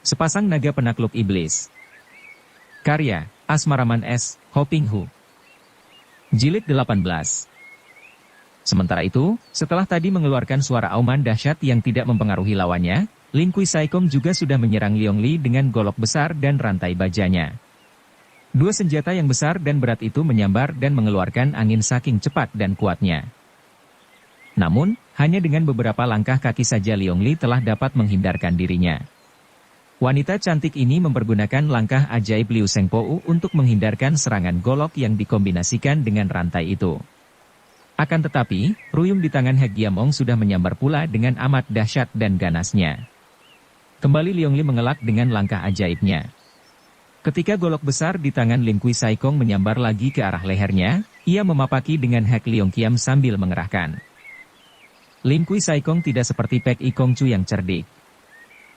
Sepasang Naga Penakluk Iblis. Karya, Asmaraman S. Hoping Hu. Jilid 18. Sementara itu, setelah tadi mengeluarkan suara auman dahsyat yang tidak mempengaruhi lawannya, Lin Kuisai Kong juga sudah menyerang Liong Li dengan golok besar dan rantai bajanya. Dua senjata yang besar dan berat itu menyambar dan mengeluarkan angin saking cepat dan kuatnya. Namun, hanya dengan beberapa langkah kaki saja Liong Li telah dapat menghindarkan dirinya. Wanita cantik ini mempergunakan langkah ajaib Liu Sengpou untuk menghindarkan serangan golok yang dikombinasikan dengan rantai itu. Akan tetapi, ruyung di tangan Hek Giamong sudah menyambar pula dengan amat dahsyat dan ganasnya. Kembali Liong Li mengelak dengan langkah ajaibnya. Ketika golok besar di tangan Lin Kuisai Kong menyambar lagi ke arah lehernya, ia memapaki dengan Hek Liong Kiam sambil mengerahkan. Lin Kuisai Kong tidak seperti Pek I Kong Chu yang cerdik.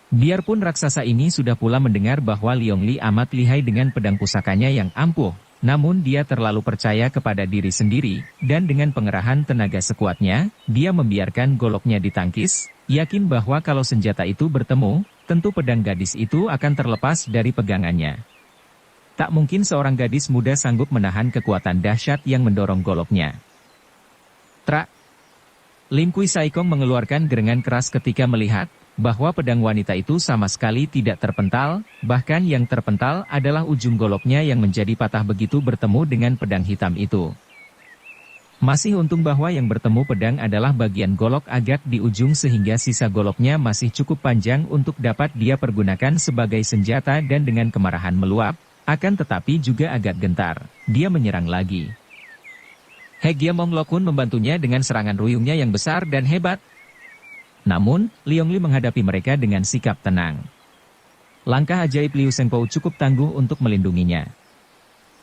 Biarpun raksasa ini sudah pula mendengar bahwa Liong Li amat lihai dengan pedang pusakanya yang ampuh, namun dia terlalu percaya kepada diri sendiri, dan dengan pengerahan tenaga sekuatnya, dia membiarkan goloknya ditangkis, yakin bahwa kalau senjata itu bertemu, tentu pedang gadis itu akan terlepas dari pegangannya. Tak mungkin seorang gadis muda sanggup menahan kekuatan dahsyat yang mendorong goloknya. Trak! Lin Kuisai Kong mengeluarkan gerengan keras ketika melihat bahwa pedang wanita itu sama sekali tidak terpental, bahkan yang terpental adalah ujung goloknya yang menjadi patah begitu bertemu dengan pedang hitam itu. Masih untung bahwa yang bertemu pedang adalah bagian golok agak di ujung sehingga sisa goloknya masih cukup panjang untuk dapat dia pergunakan sebagai senjata dan dengan kemarahan meluap, akan tetapi juga agak gentar, dia menyerang lagi. Hek Giamong Lokun membantunya dengan serangan ruyungnya yang besar dan hebat. Namun, Liong Li menghadapi mereka dengan sikap tenang. Langkah ajaib Liu Sengpou cukup tangguh untuk melindunginya.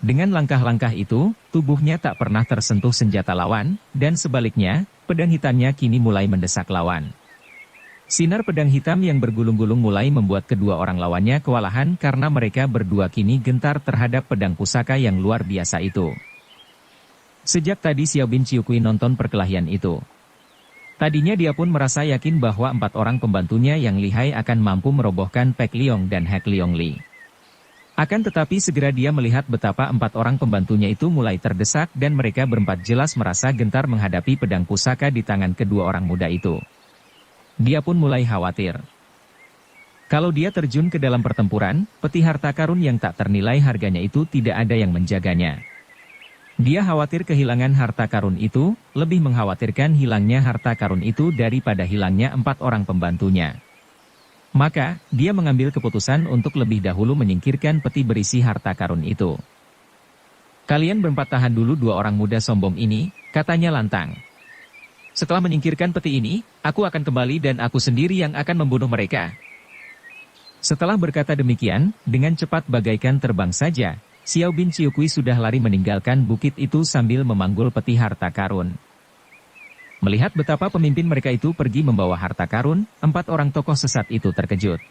Dengan langkah-langkah itu, tubuhnya tak pernah tersentuh senjata lawan, dan sebaliknya, pedang hitamnya kini mulai mendesak lawan. Sinar pedang hitam yang bergulung-gulung mulai membuat kedua orang lawannya kewalahan karena mereka berdua kini gentar terhadap pedang pusaka yang luar biasa itu. Sejak tadi Xiao Bin Ciukui nonton perkelahian itu. Tadinya dia pun merasa yakin bahwa 4 orang pembantunya yang lihai akan mampu merobohkan Pek Liong dan Hek Liong Li. Akan tetapi segera dia melihat betapa 4 orang pembantunya itu mulai terdesak dan mereka berempat jelas merasa gentar menghadapi pedang pusaka di tangan kedua orang muda itu. Dia pun mulai khawatir. Kalau dia terjun ke dalam pertempuran, peti harta karun yang tak ternilai harganya itu tidak ada yang menjaganya. Dia khawatir kehilangan harta karun itu, lebih mengkhawatirkan hilangnya harta karun itu daripada hilangnya 4 orang pembantunya. Maka, dia mengambil keputusan untuk lebih dahulu menyingkirkan peti berisi harta karun itu. Kalian berempat tahan dulu 2 orang muda sombong ini, katanya lantang. Setelah menyingkirkan peti ini, aku akan kembali dan aku sendiri yang akan membunuh mereka. Setelah berkata demikian, dengan cepat bagaikan terbang saja, Xiao Bin Ciukui sudah lari meninggalkan bukit itu sambil memanggul peti harta karun. Melihat betapa pemimpin mereka itu pergi membawa harta karun, 4 orang tokoh sesat itu terkejut.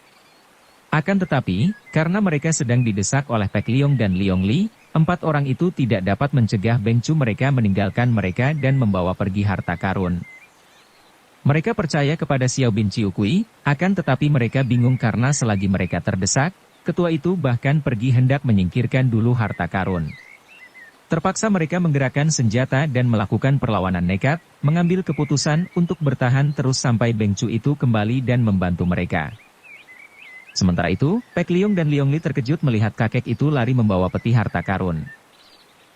Akan tetapi, karena mereka sedang didesak oleh Pek Liong dan Liong Li, 4 orang itu tidak dapat mencegah Beng Cu mereka meninggalkan mereka dan membawa pergi harta karun. Mereka percaya kepada Xiao Bin Ciukui, akan tetapi mereka bingung karena selagi mereka terdesak, ketua itu bahkan pergi hendak menyingkirkan dulu harta karun. Terpaksa mereka menggerakkan senjata dan melakukan perlawanan nekat, mengambil keputusan untuk bertahan terus sampai Beng Cu itu kembali dan membantu mereka. Sementara itu, Pek Liong dan Liong Li terkejut melihat kakek itu lari membawa peti harta karun.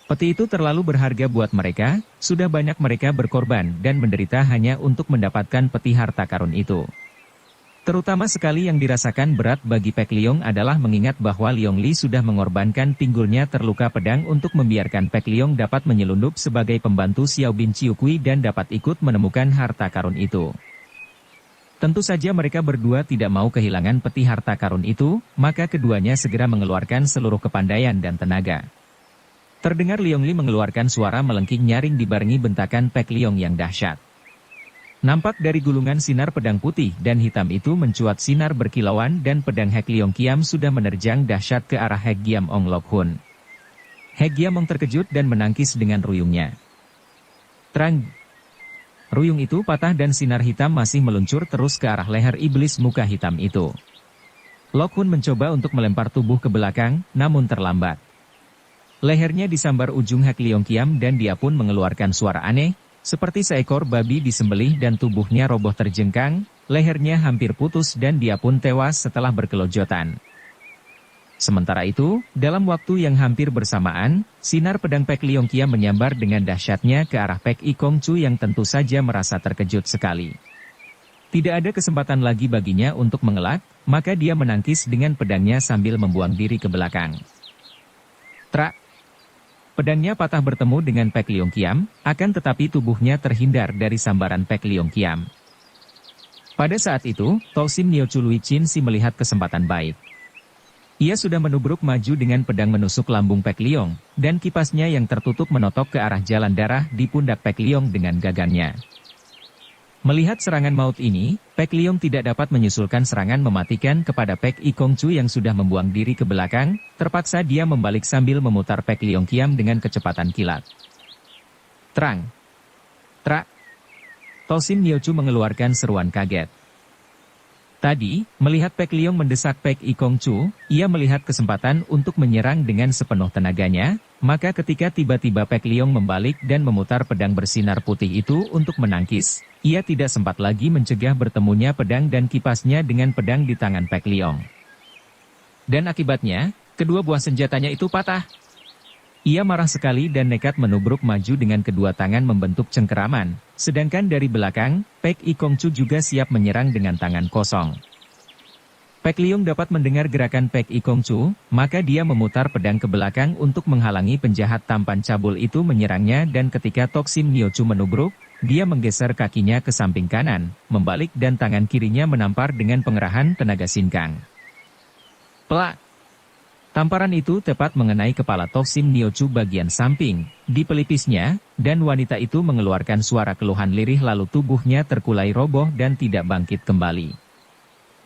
Peti itu terlalu berharga buat mereka, sudah banyak mereka berkorban dan menderita hanya untuk mendapatkan peti harta karun itu. Terutama sekali yang dirasakan berat bagi Pek Liong adalah mengingat bahwa Liong Li sudah mengorbankan pinggulnya terluka pedang untuk membiarkan Pek Liong dapat menyelundup sebagai pembantu Xiao Bin Ciukui dan dapat ikut menemukan harta karun itu. Tentu saja mereka berdua tidak mau kehilangan peti harta karun itu, maka keduanya segera mengeluarkan seluruh kepandaian dan tenaga. Terdengar Liong Li mengeluarkan suara melengking nyaring dibarengi bentakan Pek Liong yang dahsyat. Nampak dari gulungan sinar pedang putih dan hitam itu mencuat sinar berkilauan dan pedang Hek Liong Kiam sudah menerjang dahsyat ke arah Hek Giamong Lokhun. Hek Giamong terkejut dan menangkis dengan ruyungnya. Terang! Ruyung itu patah dan sinar hitam masih meluncur terus ke arah leher iblis muka hitam itu. Lok Hun mencoba untuk melempar tubuh ke belakang, namun terlambat. Lehernya disambar ujung Hek Leong Kiam dan dia pun mengeluarkan suara aneh, seperti seekor babi disembelih dan tubuhnya roboh terjengkang, lehernya hampir putus dan dia pun tewas setelah berkelojotan. Sementara itu, dalam waktu yang hampir bersamaan, sinar pedang Pek Leong Kiam menyambar dengan dahsyatnya ke arah Pek I Kong Chu yang tentu saja merasa terkejut sekali. Tidak ada kesempatan lagi baginya untuk mengelak, maka dia menangkis dengan pedangnya sambil membuang diri ke belakang. Trak! Pedangnya patah bertemu dengan Pek Leong Kiam, akan tetapi tubuhnya terhindar dari sambaran Pek Leong Kiam. Pada saat itu, Tosim Nio Chu Lui Chin Si melihat kesempatan baik. Ia sudah menubruk maju dengan pedang menusuk lambung Pek Leong, dan kipasnya yang tertutup menotok ke arah jalan darah di pundak Pek Leong dengan gagannya. Melihat serangan maut ini, Pek Leong tidak dapat menyusulkan serangan mematikan kepada Pek I Kong Chu yang sudah membuang diri ke belakang, terpaksa dia membalik sambil memutar Pek Leong Kiam dengan kecepatan kilat. Terang! Trak! Tosim Nio Chu mengeluarkan seruan kaget. Tadi, melihat Pek Leong mendesak Pek I Kong Chu, ia melihat kesempatan untuk menyerang dengan sepenuh tenaganya, maka ketika tiba-tiba Pek Leong membalik dan memutar pedang bersinar putih itu untuk menangkis, ia tidak sempat lagi mencegah bertemunya pedang dan kipasnya dengan pedang di tangan Pek Leong. Dan akibatnya, kedua buah senjatanya itu patah. Ia marah sekali dan nekat menubruk maju dengan kedua tangan membentuk cengkeraman, sedangkan dari belakang, Pek I Kong Chu juga siap menyerang dengan tangan kosong. Pek Leong dapat mendengar gerakan Pek I Kong Chu, maka dia memutar pedang ke belakang untuk menghalangi penjahat tampan cabul itu menyerangnya dan ketika Tosim Nio Chu menubruk, dia menggeser kakinya ke samping kanan, membalik dan tangan kirinya menampar dengan pengerahan tenaga sinkang. Plak! Tamparan itu tepat mengenai kepala Tosim Nio Chu bagian samping, di pelipisnya, dan wanita itu mengeluarkan suara keluhan lirih lalu tubuhnya terkulai roboh dan tidak bangkit kembali.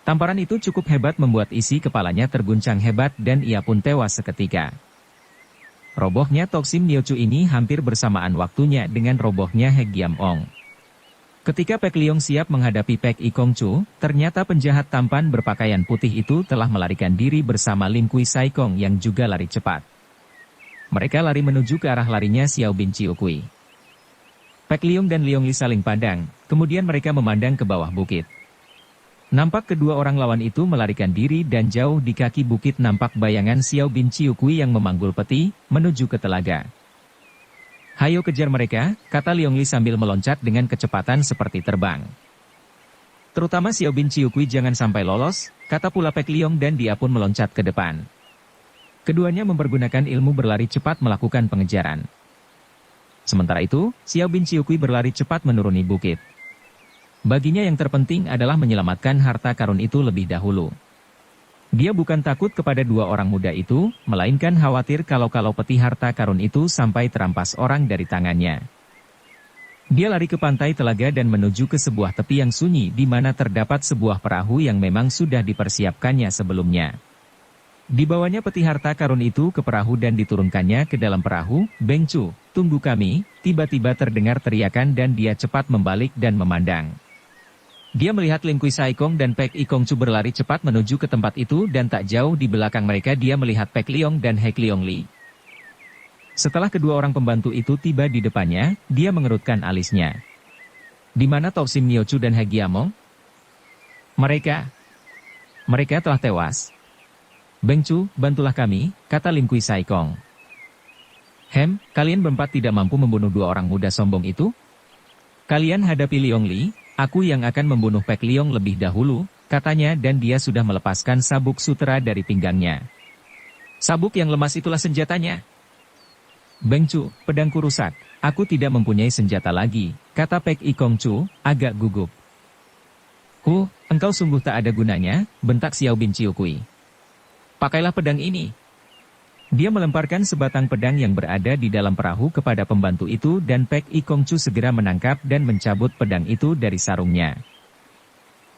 Tamparan itu cukup hebat membuat isi kepalanya terguncang hebat dan ia pun tewas seketika. Robohnya Tosim Nio Chu ini hampir bersamaan waktunya dengan robohnya Hek Giam Ong. Ketika Pek Leong siap menghadapi Pek I Kong Chu, ternyata penjahat tampan berpakaian putih itu telah melarikan diri bersama Lim Kui Sai Kong yang juga lari cepat. Mereka lari menuju ke arah larinya Xiao Bin Chiu Kui. Pek Leong dan Leong Li saling pandang, kemudian mereka memandang ke bawah bukit. Nampak kedua orang lawan itu melarikan diri dan jauh di kaki bukit nampak bayangan Xiao Bin Chiu Kui yang memanggul peti, menuju ke telaga. Hayo kejar mereka, kata Leong Li sambil meloncat dengan kecepatan seperti terbang. Terutama Xiao Bin Chiu Kui jangan sampai lolos, kata pula Pek Leong dan dia pun meloncat ke depan. Keduanya mempergunakan ilmu berlari cepat melakukan pengejaran. Sementara itu, Xiao Bin Chiu Kui berlari cepat menuruni bukit. Baginya yang terpenting adalah menyelamatkan harta karun itu lebih dahulu. Dia bukan takut kepada dua orang muda itu, melainkan khawatir kalau peti harta karun itu sampai terampas orang dari tangannya. Dia lari ke pantai telaga dan menuju ke sebuah tepi yang sunyi di mana terdapat sebuah perahu yang memang sudah dipersiapkannya sebelumnya. Dibawanya peti harta karun itu ke perahu dan diturunkannya ke dalam perahu. Beng Chu, tunggu kami, tiba-tiba terdengar teriakan dan dia cepat membalik dan memandang. Dia melihat Lim Kui Sai Kong dan Pek I Kong Chu berlari cepat menuju ke tempat itu dan tak jauh di belakang mereka dia melihat Pek Leong dan Hek Leong Li. Setelah kedua orang pembantu itu tiba di depannya, dia mengerutkan alisnya. Di mana Tosim Nio Chu dan Hek Giam Ong? Mereka telah tewas. Beng Chu, bantulah kami, kata Lim Kui Sai Kong. Kalian berempat tidak mampu membunuh dua orang muda sombong itu? Kalian hadapi Leong Li. Aku yang akan membunuh Pek Leong lebih dahulu, katanya dan dia sudah melepaskan sabuk sutera dari pinggangnya. Sabuk yang lemas itulah senjatanya. Beng Chu, pedangku rusak, aku tidak mempunyai senjata lagi, kata Pek I Kong Chu, agak gugup. Engkau sungguh tak ada gunanya, bentak Xiao Bin Chiu Kui. Pakailah pedang ini. Dia melemparkan sebatang pedang yang berada di dalam perahu kepada pembantu itu dan Pek I Kong Chu segera menangkap dan mencabut pedang itu dari sarungnya.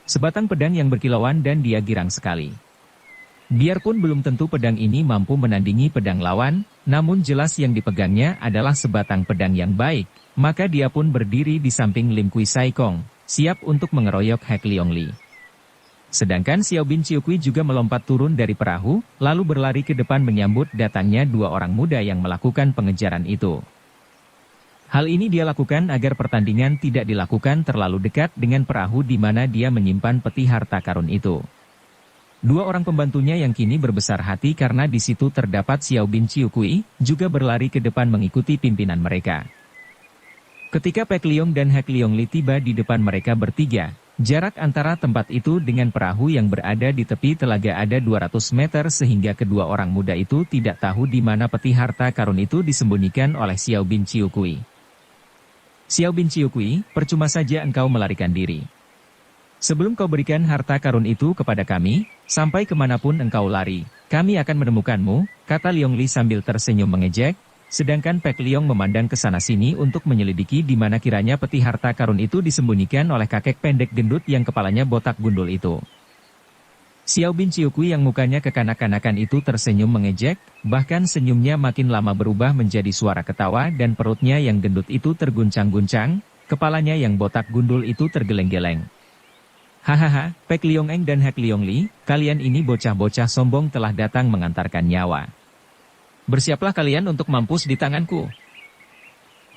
Sebatang pedang yang berkilauan dan dia girang sekali. Biarpun belum tentu pedang ini mampu menandingi pedang lawan, namun jelas yang dipegangnya adalah sebatang pedang yang baik, maka dia pun berdiri di samping Lim Kui Sai Kong, siap untuk mengeroyok Hek Leong Li. Sedangkan Xiao Bin Ciukui juga melompat turun dari perahu, lalu berlari ke depan menyambut datangnya dua orang muda yang melakukan pengejaran itu. Hal ini dia lakukan agar pertandingan tidak dilakukan terlalu dekat dengan perahu di mana dia menyimpan peti harta karun itu. Dua orang pembantunya yang kini berbesar hati karena di situ terdapat Xiao Bin Ciukui, juga berlari ke depan mengikuti pimpinan mereka. Ketika Pek Liong dan Hek Liong Li tiba di depan mereka bertiga, jarak antara tempat itu dengan perahu yang berada di tepi telaga ada 200 meter sehingga kedua orang muda itu tidak tahu di mana peti harta karun itu disembunyikan oleh Xiao Bin Ciukui. Xiao Bin Ciukui, percuma saja engkau melarikan diri. Sebelum kau berikan harta karun itu kepada kami, sampai kemanapun engkau lari, kami akan menemukanmu, kata Liong Li sambil tersenyum mengejek. Sedangkan Pek Liong memandang ke sana-sini untuk menyelidiki di mana kiranya peti harta karun itu disembunyikan oleh kakek pendek gendut yang kepalanya botak gundul itu. Xiao Bin Ciukui yang mukanya kekanak-kanakan itu tersenyum mengejek, bahkan senyumnya makin lama berubah menjadi suara ketawa dan perutnya yang gendut itu terguncang-guncang, kepalanya yang botak gundul itu tergeleng-geleng. Hahaha, Pek Liong Eng dan Hek Liong Li, kalian ini bocah-bocah sombong telah datang mengantarkan nyawa. Bersiaplah kalian untuk mampus di tanganku.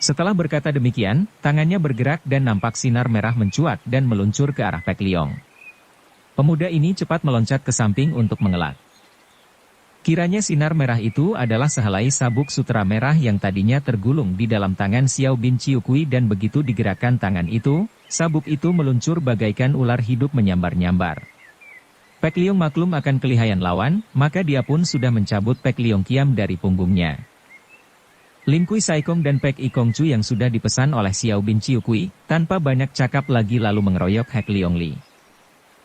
Setelah berkata demikian, tangannya bergerak dan nampak sinar merah mencuat dan meluncur ke arah Pek Liong. Pemuda ini cepat meloncat ke samping untuk mengelak. Kiranya sinar merah itu adalah sehelai sabuk sutera merah yang tadinya tergulung di dalam tangan Xiao Bin Ciukui dan begitu digerakkan tangan itu, sabuk itu meluncur bagaikan ular hidup menyambar-nyambar. Pek Liong maklum akan kelihayan lawan, maka dia pun sudah mencabut Pek Liong Kiam dari punggungnya. Lim Kui Saikong dan Pek Ikong Chu yang sudah dipesan oleh Xiao Bin Ciukui, tanpa banyak cakap lagi lalu mengeroyok Hek Liong Li.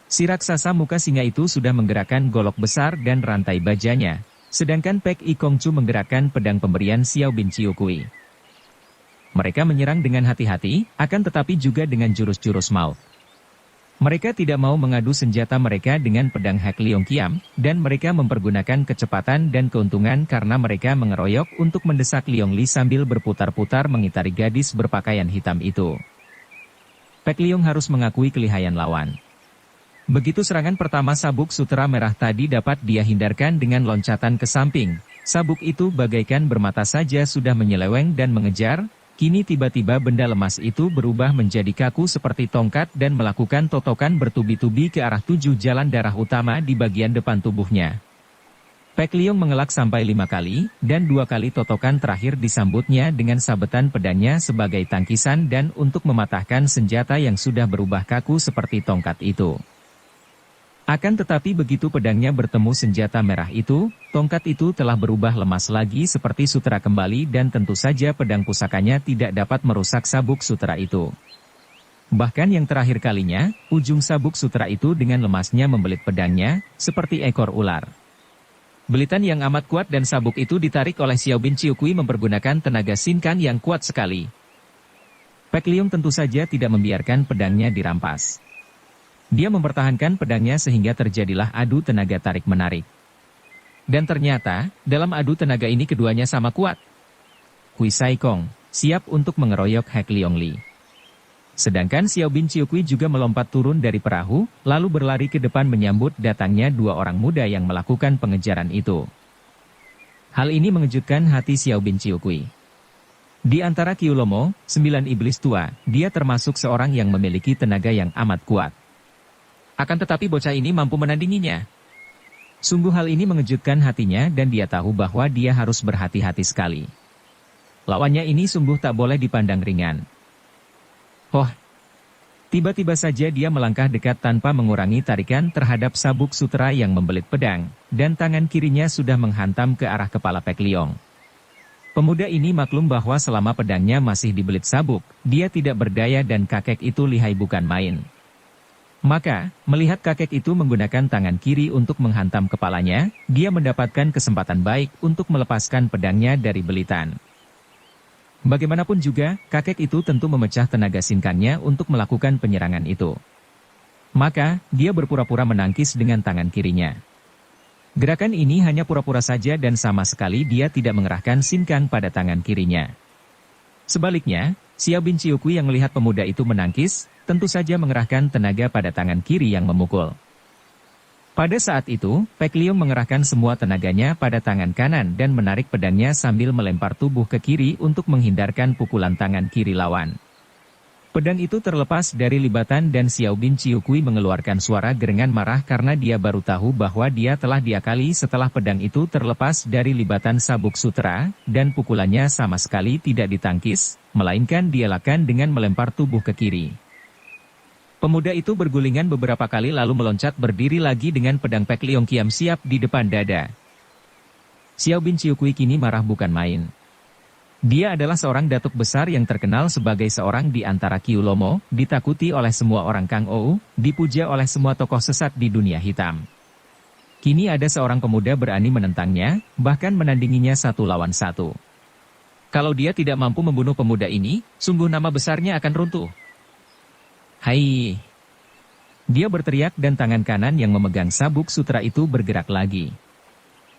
Si raksasa muka singa itu sudah menggerakkan golok besar dan rantai bajanya, sedangkan Pek Ikong Chu menggerakkan pedang pemberian Xiao Bin Ciukui. Mereka menyerang dengan hati-hati, akan tetapi juga dengan jurus-jurus maut. Mereka tidak mau mengadu senjata mereka dengan pedang Hek Liong Kiam, dan mereka mempergunakan kecepatan dan keuntungan karena mereka mengeroyok untuk mendesak Liong Li sambil berputar-putar mengitari gadis berpakaian hitam itu. Pek Liong harus mengakui kelihayan lawan. Begitu serangan pertama sabuk sutera merah tadi dapat dia hindarkan dengan loncatan ke samping, sabuk itu bagaikan bermata saja sudah menyeleweng dan mengejar. Kini tiba-tiba benda lemas itu berubah menjadi kaku seperti tongkat dan melakukan totokan bertubi-tubi ke arah 7 jalan darah utama di bagian depan tubuhnya. Pek Liong mengelak sampai 5 kali, dan 2 kali totokan terakhir disambutnya dengan sabetan pedangnya sebagai tangkisan dan untuk mematahkan senjata yang sudah berubah kaku seperti tongkat itu. Akan tetapi begitu pedangnya bertemu senjata merah itu, tongkat itu telah berubah lemas lagi seperti sutera kembali dan tentu saja pedang pusakanya tidak dapat merusak sabuk sutera itu. Bahkan yang terakhir kalinya, ujung sabuk sutera itu dengan lemasnya membelit pedangnya, seperti ekor ular. Belitan yang amat kuat dan sabuk itu ditarik oleh Xiao Bin Ciukui mempergunakan tenaga Xingkan yang kuat sekali. Pek Liong tentu saja tidak membiarkan pedangnya dirampas. Dia mempertahankan pedangnya sehingga terjadilah adu tenaga tarik-menarik. Dan ternyata, dalam adu tenaga ini keduanya sama kuat. Kui Saikong siap untuk mengeroyok Hek Liong Li. Sedangkan Xiao Bin Ciukui juga melompat turun dari perahu, lalu berlari ke depan menyambut datangnya dua orang muda yang melakukan pengejaran itu. Hal ini mengejutkan hati Xiao Bin Ciukui. Di antara Kyulomo, 9 iblis tua, dia termasuk seorang yang memiliki tenaga yang amat kuat. Akan tetapi bocah ini mampu menandinginya. Sungguh hal ini mengejutkan hatinya dan dia tahu bahwa dia harus berhati-hati sekali. Lawannya ini sungguh tak boleh dipandang ringan. Oh, tiba-tiba saja dia melangkah dekat tanpa mengurangi tarikan terhadap sabuk sutera yang membelit pedang, dan tangan kirinya sudah menghantam ke arah kepala Pek Liong. Pemuda ini maklum bahwa selama pedangnya masih dibelit sabuk, dia tidak berdaya dan kakek itu lihai bukan main. Maka, melihat kakek itu menggunakan tangan kiri untuk menghantam kepalanya, dia mendapatkan kesempatan baik untuk melepaskan pedangnya dari belitan. Bagaimanapun juga, kakek itu tentu memecah tenaga Xingkannya untuk melakukan penyerangan itu. Maka, dia berpura-pura menangkis dengan tangan kirinya. Gerakan ini hanya pura-pura saja dan sama sekali dia tidak mengerahkan Xingkan pada tangan kirinya. Sebaliknya, Xiao Bin Ciukui yang melihat pemuda itu menangkis, tentu saja mengerahkan tenaga pada tangan kiri yang memukul. Pada saat itu, Pek Liong mengerahkan semua tenaganya pada tangan kanan dan menarik pedangnya sambil melempar tubuh ke kiri untuk menghindarkan pukulan tangan kiri lawan. Pedang itu terlepas dari libatan dan Xiao Bin Ciukui mengeluarkan suara gerengan marah karena dia baru tahu bahwa dia telah diakali setelah pedang itu terlepas dari libatan sabuk sutera, dan pukulannya sama sekali tidak ditangkis, melainkan dielakkan dengan melempar tubuh ke kiri. Pemuda itu bergulingan beberapa kali lalu meloncat berdiri lagi dengan pedang Pek Liong Kiam siap di depan dada. Xiao Bin Ciukui kini marah bukan main. Dia adalah seorang datuk besar yang terkenal sebagai seorang di antara Kiu Lomo, ditakuti oleh semua orang Kang Ou, dipuja oleh semua tokoh sesat di dunia hitam. Kini ada seorang pemuda berani menentangnya, bahkan menandinginya 1 lawan 1. Kalau dia tidak mampu membunuh pemuda ini, sungguh nama besarnya akan runtuh. Hai! Dia berteriak dan tangan kanan yang memegang sabuk sutra itu bergerak lagi.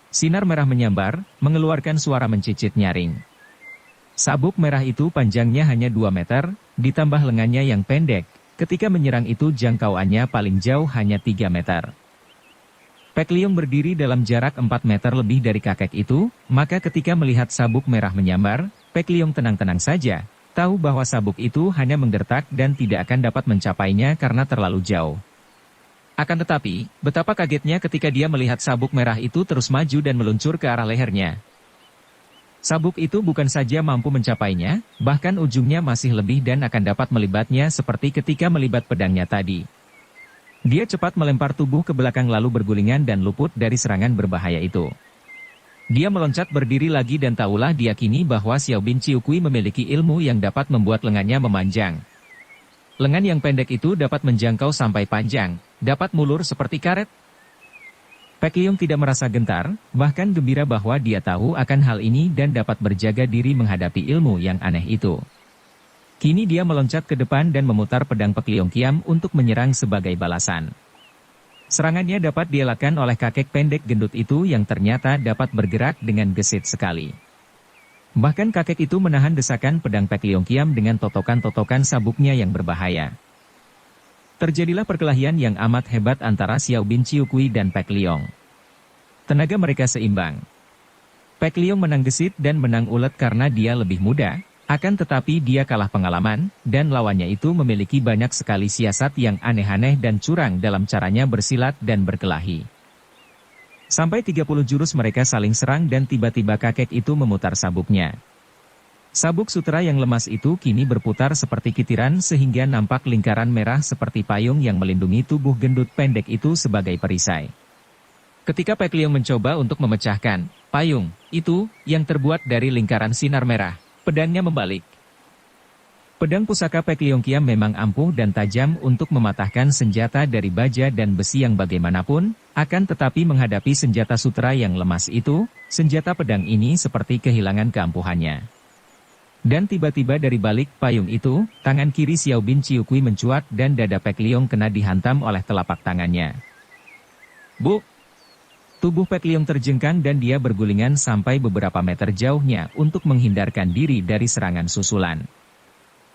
Sinar merah menyambar, mengeluarkan suara mencicit nyaring. Sabuk merah itu panjangnya hanya 2 meter, ditambah lengannya yang pendek, ketika menyerang itu jangkauannya paling jauh hanya 3 meter. Pek Liong berdiri dalam jarak 4 meter lebih dari kakek itu, maka ketika melihat sabuk merah menyambar, Pek Liong tenang-tenang saja, tahu bahwa sabuk itu hanya menggertak dan tidak akan dapat mencapainya karena terlalu jauh. Akan tetapi, betapa kagetnya ketika dia melihat sabuk merah itu terus maju dan meluncur ke arah lehernya. Sabuk itu bukan saja mampu mencapainya, bahkan ujungnya masih lebih dan akan dapat melibatnya seperti ketika melibat pedangnya tadi. Dia cepat melempar tubuh ke belakang lalu bergulingan dan luput dari serangan berbahaya itu. Dia meloncat berdiri lagi dan tahulah dia kini bahwa Xiao Bin Ciukui memiliki ilmu yang dapat membuat lengannya memanjang. Lengan yang pendek itu dapat menjangkau sampai panjang, dapat mulur seperti karet. Pek Liong tidak merasa gentar, bahkan gembira bahwa dia tahu akan hal ini dan dapat berjaga diri menghadapi ilmu yang aneh itu. Kini dia meloncat ke depan dan memutar pedang Pek Liong Kiam untuk menyerang sebagai balasan. Serangannya dapat dielakkan oleh kakek pendek gendut itu yang ternyata dapat bergerak dengan gesit sekali. Bahkan kakek itu menahan desakan pedang Pek Liong Kiam dengan totokan-totokan sabuknya yang berbahaya. Terjadilah perkelahian yang amat hebat antara Xiao Bin Ciukui dan Pek Liong. Tenaga mereka seimbang. Pek Liong menang gesit dan menang ulet karena dia lebih muda, akan tetapi dia kalah pengalaman, dan lawannya itu memiliki banyak sekali siasat yang aneh-aneh dan curang dalam caranya bersilat dan berkelahi. Sampai 30 jurus mereka saling serang dan tiba-tiba kakek itu memutar sabuknya. Sabuk sutra yang lemas itu kini berputar seperti kitiran sehingga nampak lingkaran merah seperti payung yang melindungi tubuh gendut pendek itu sebagai perisai. Ketika Pek Liong mencoba untuk memecahkan payung itu yang terbuat dari lingkaran sinar merah, pedangnya membalik. Pedang pusaka Pek Liong Kiam memang ampuh dan tajam untuk mematahkan senjata dari baja dan besi yang bagaimanapun, akan tetapi menghadapi senjata sutra yang lemas itu, senjata pedang ini seperti kehilangan keampuhannya. Dan tiba-tiba dari balik payung itu, tangan kiri Xiao Bin Ciukui mencuat dan dada Pek Liong kena dihantam oleh telapak tangannya. Bu! Tubuh Pek Liong terjengkang dan dia bergulingan sampai beberapa meter jauhnya untuk menghindarkan diri dari serangan susulan.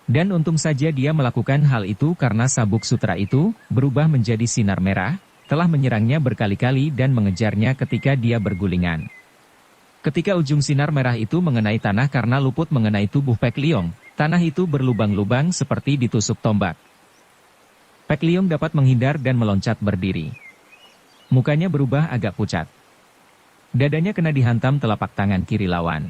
Dan untung saja dia melakukan hal itu karena sabuk sutra itu berubah menjadi sinar merah, telah menyerangnya berkali-kali dan mengejarnya ketika dia bergulingan. Ketika ujung sinar merah itu mengenai tanah karena luput mengenai tubuh Pek Liong, tanah itu berlubang-lubang seperti ditusuk tombak. Pek Liong dapat menghindar dan meloncat berdiri. Mukanya berubah agak pucat. Dadanya kena dihantam telapak tangan kiri lawan.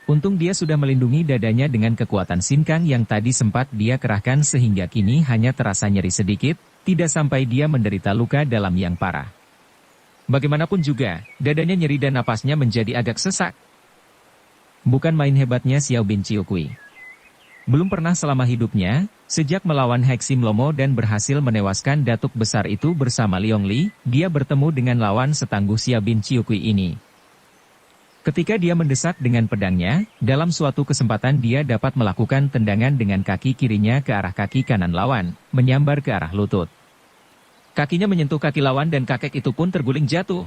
Untung dia sudah melindungi dadanya dengan kekuatan sinkang yang tadi sempat dia kerahkan sehingga kini hanya terasa nyeri sedikit, tidak sampai dia menderita luka dalam yang parah. Bagaimanapun juga, dadanya nyeri dan napasnya menjadi agak sesak. Bukan main hebatnya Xiao Bin Ciukui. Belum pernah selama hidupnya, sejak melawan Heksim Lomo dan berhasil menewaskan datuk besar itu bersama Liong Li, dia bertemu dengan lawan setangguh Xiao Bin Ciukui ini. Ketika dia mendesak dengan pedangnya, dalam suatu kesempatan dia dapat melakukan tendangan dengan kaki kirinya ke arah kaki kanan lawan, menyambar ke arah lutut. Kakinya menyentuh kaki lawan dan kakek itu pun terguling jatuh.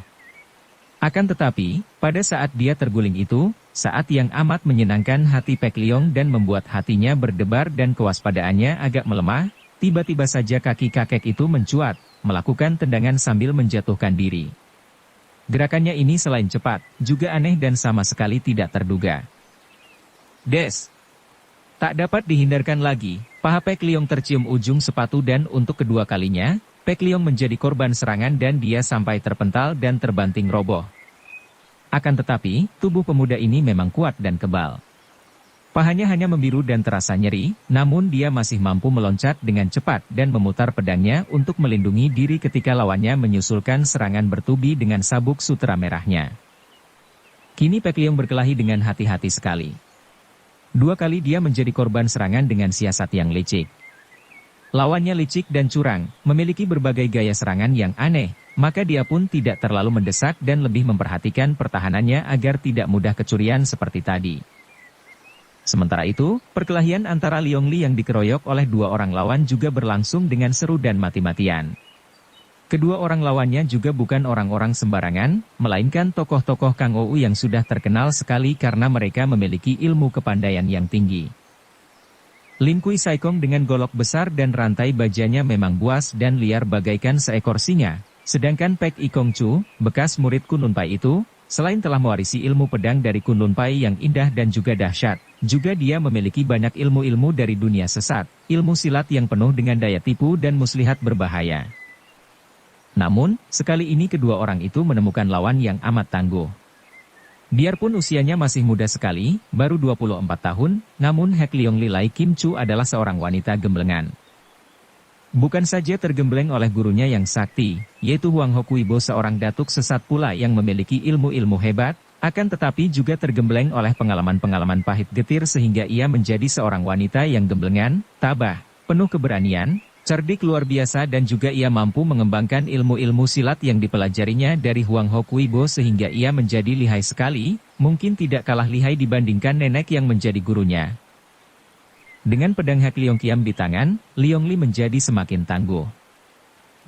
Akan tetapi, pada saat dia terguling itu, saat yang amat menyenangkan hati Pek Liong dan membuat hatinya berdebar dan kewaspadaannya agak melemah, tiba-tiba saja kaki kakek itu mencuat, melakukan tendangan sambil menjatuhkan diri. Gerakannya ini selain cepat, juga aneh dan sama sekali tidak terduga. Des! Tak dapat dihindarkan lagi, paha Pek Liong tercium ujung sepatu dan untuk kedua kalinya, Pek Liong menjadi korban serangan dan dia sampai terpental dan terbanting roboh. Akan tetapi, tubuh pemuda ini memang kuat dan kebal. Pahanya hanya membiru dan terasa nyeri, namun dia masih mampu meloncat dengan cepat dan memutar pedangnya untuk melindungi diri ketika lawannya menyusulkan serangan bertubi dengan sabuk sutera merahnya. Kini Pek Liong berkelahi dengan hati-hati sekali. 2 kali dia menjadi korban serangan dengan siasat yang licik. Lawannya licik dan curang, memiliki berbagai gaya serangan yang aneh, maka dia pun tidak terlalu mendesak dan lebih memperhatikan pertahanannya agar tidak mudah kecurian seperti tadi. Sementara itu, perkelahian antara Liong Li yang dikeroyok oleh 2 orang lawan juga berlangsung dengan seru dan mati-matian. Kedua orang lawannya juga bukan orang-orang sembarangan, melainkan tokoh-tokoh Kang Ou yang sudah terkenal sekali karena mereka memiliki ilmu kepandaian yang tinggi. Lin Kui Saikong dengan golok besar dan rantai bajanya memang buas dan liar bagaikan seekor singa, sedangkan Pek Ikong Chu, bekas murid Kunlun Pai itu, selain telah mewarisi ilmu pedang dari Kunlun Pai yang indah dan juga dahsyat, juga dia memiliki banyak ilmu-ilmu dari dunia sesat, ilmu silat yang penuh dengan daya tipu dan muslihat berbahaya. Namun, sekali ini kedua orang itu menemukan lawan yang amat tangguh. Biarpun usianya masih muda sekali, baru 24 tahun, namun Hek Liong Li Lai Kim Chu adalah seorang wanita gemblengan. Bukan saja tergembleng oleh gurunya yang sakti, yaitu Huang Hokuibo seorang datuk sesat pula yang memiliki ilmu-ilmu hebat, akan tetapi juga tergembleng oleh pengalaman-pengalaman pahit getir sehingga ia menjadi seorang wanita yang gemblengan, tabah, penuh keberanian, cerdik luar biasa dan juga ia mampu mengembangkan ilmu-ilmu silat yang dipelajarinya dari Huang Hokuibo sehingga ia menjadi lihai sekali, mungkin tidak kalah lihai dibandingkan nenek yang menjadi gurunya. Dengan pedang Hek Liong Kiam di tangan, Liong Li menjadi semakin tangguh.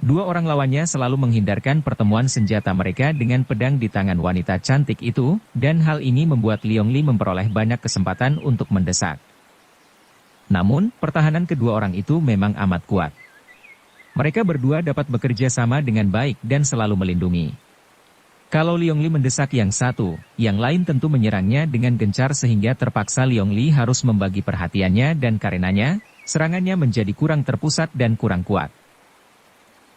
2 orang lawannya selalu menghindarkan pertemuan senjata mereka dengan pedang di tangan wanita cantik itu, dan hal ini membuat Liong Li memperoleh banyak kesempatan untuk mendesak. Namun, pertahanan kedua orang itu memang amat kuat. Mereka berdua dapat bekerja sama dengan baik dan selalu melindungi. Kalau Liong Li mendesak yang satu, yang lain tentu menyerangnya dengan gencar sehingga terpaksa Liong Li harus membagi perhatiannya dan karenanya, serangannya menjadi kurang terpusat dan kurang kuat.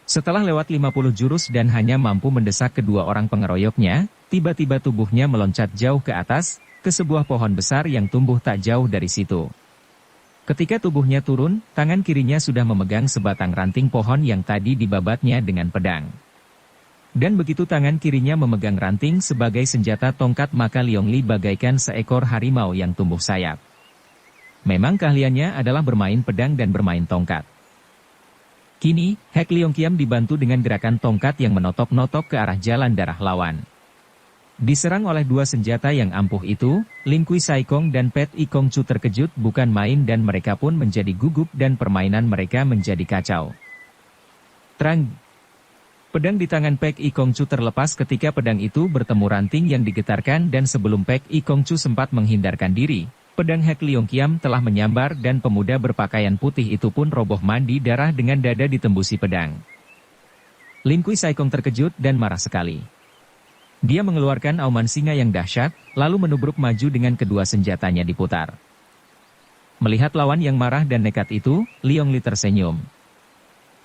Setelah lewat 50 jurus dan hanya mampu mendesak kedua orang pengeroyoknya, tiba-tiba tubuhnya meloncat jauh ke atas, ke sebuah pohon besar yang tumbuh tak jauh dari situ. Ketika tubuhnya turun, tangan kirinya sudah memegang sebatang ranting pohon yang tadi dibabatnya dengan pedang. Dan begitu tangan kirinya memegang ranting sebagai senjata tongkat maka Liong Li bagaikan seekor harimau yang tumbuh sayap. Memang keahliannya adalah bermain pedang dan bermain tongkat. Kini, Hek Liong Kiam dibantu dengan gerakan tongkat yang menotok-notok ke arah jalan darah lawan. Diserang oleh 2 senjata yang ampuh itu, Lin Kui Saikong dan Pek Ikong Chu terkejut bukan main dan mereka pun menjadi gugup dan permainan mereka menjadi kacau. Terang! Pedang di tangan Pek Ikong Chu terlepas ketika pedang itu bertemu ranting yang digetarkan dan sebelum Pek Ikong Chu sempat menghindarkan diri, pedang Hek Liong Kiam telah menyambar dan pemuda berpakaian putih itu pun roboh mandi darah dengan dada ditembusi pedang. Lin Kui Saikong terkejut dan marah sekali. Dia mengeluarkan auman singa yang dahsyat, lalu menubruk maju dengan kedua senjatanya diputar. Melihat lawan yang marah dan nekat itu, Liong Li tersenyum.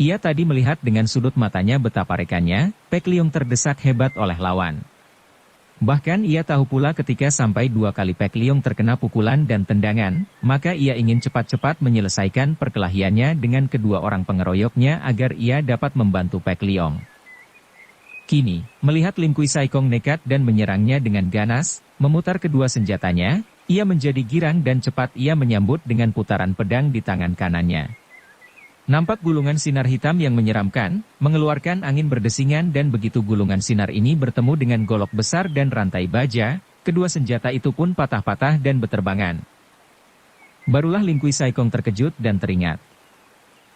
Ia tadi melihat dengan sudut matanya betapa rekannya, Pek Liong terdesak hebat oleh lawan. Bahkan ia tahu pula ketika sampai 2 kali Pek Liong terkena pukulan dan tendangan, maka ia ingin cepat-cepat menyelesaikan perkelahiannya dengan kedua orang pengeroyoknya agar ia dapat membantu Pek Liong. Kini, melihat Lin Kui Saikong nekat dan menyerangnya dengan ganas, memutar kedua senjatanya, ia menjadi girang dan cepat ia menyambut dengan putaran pedang di tangan kanannya. Nampak gulungan sinar hitam yang menyeramkan, mengeluarkan angin berdesingan dan begitu gulungan sinar ini bertemu dengan golok besar dan rantai baja, kedua senjata itu pun patah-patah dan beterbangan. Barulah Lin Kui Saikong terkejut dan teringat.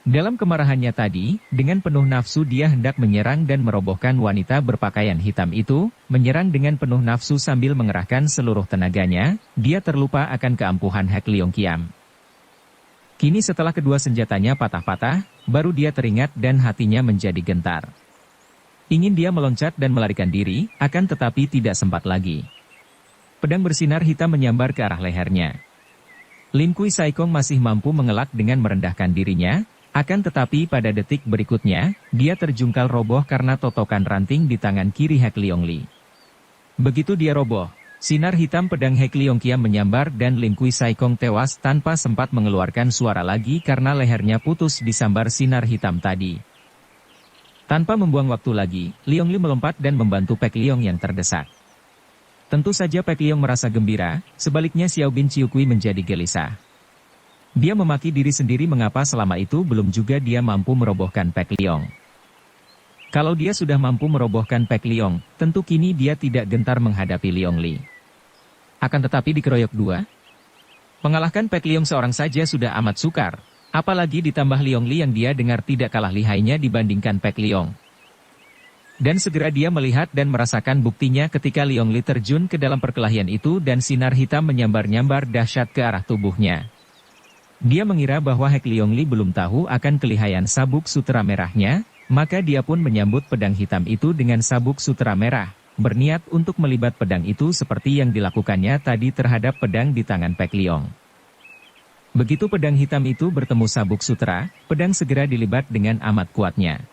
Dalam kemarahannya tadi, dengan penuh nafsu dia hendak menyerang dan merobohkan wanita berpakaian hitam itu, menyerang dengan penuh nafsu sambil mengerahkan seluruh tenaganya, dia terlupa akan keampuhan Hek Liong Kiam. Kini setelah kedua senjatanya patah-patah, baru dia teringat dan hatinya menjadi gentar. Ingin dia meloncat dan melarikan diri, akan tetapi tidak sempat lagi. Pedang bersinar hitam menyambar ke arah lehernya. Lin Kui Saikong masih mampu mengelak dengan merendahkan dirinya, akan tetapi pada detik berikutnya, dia terjungkal roboh karena totokan ranting di tangan kiri Hek Leong Li. Begitu dia roboh, sinar hitam pedang Hek Leong Kiam menyambar dan Lin Kui Saikong tewas tanpa sempat mengeluarkan suara lagi karena lehernya putus disambar sinar hitam tadi. Tanpa membuang waktu lagi, Leong Li melompat dan membantu Pek Leong yang terdesak. Tentu saja Pek Leong merasa gembira, sebaliknya Xiao Bin Ciukui menjadi gelisah. Dia memaki diri sendiri mengapa selama itu belum juga dia mampu merobohkan Pek Leong. Kalau dia sudah mampu merobohkan Pek Leong, tentu kini dia tidak gentar menghadapi Leong Li. Akan tetapi dikeroyok dua, mengalahkan Pek Leong seorang saja sudah amat sukar, apalagi ditambah Leong Li yang dia dengar tidak kalah lihainya dibandingkan Pek Leong. Dan segera dia melihat dan merasakan buktinya ketika Leong Li terjun ke dalam perkelahian itu dan sinar hitam menyambar-nyambar dahsyat ke arah tubuhnya. Dia mengira bahwa Hek Leong Li belum tahu akan kelihayan sabuk sutera merahnya, maka dia pun menyambut pedang hitam itu dengan sabuk sutera merah, berniat untuk melibat pedang itu seperti yang dilakukannya tadi terhadap pedang di tangan Pek Leong. Begitu pedang hitam itu bertemu sabuk sutera, pedang segera dilibat dengan amat kuatnya.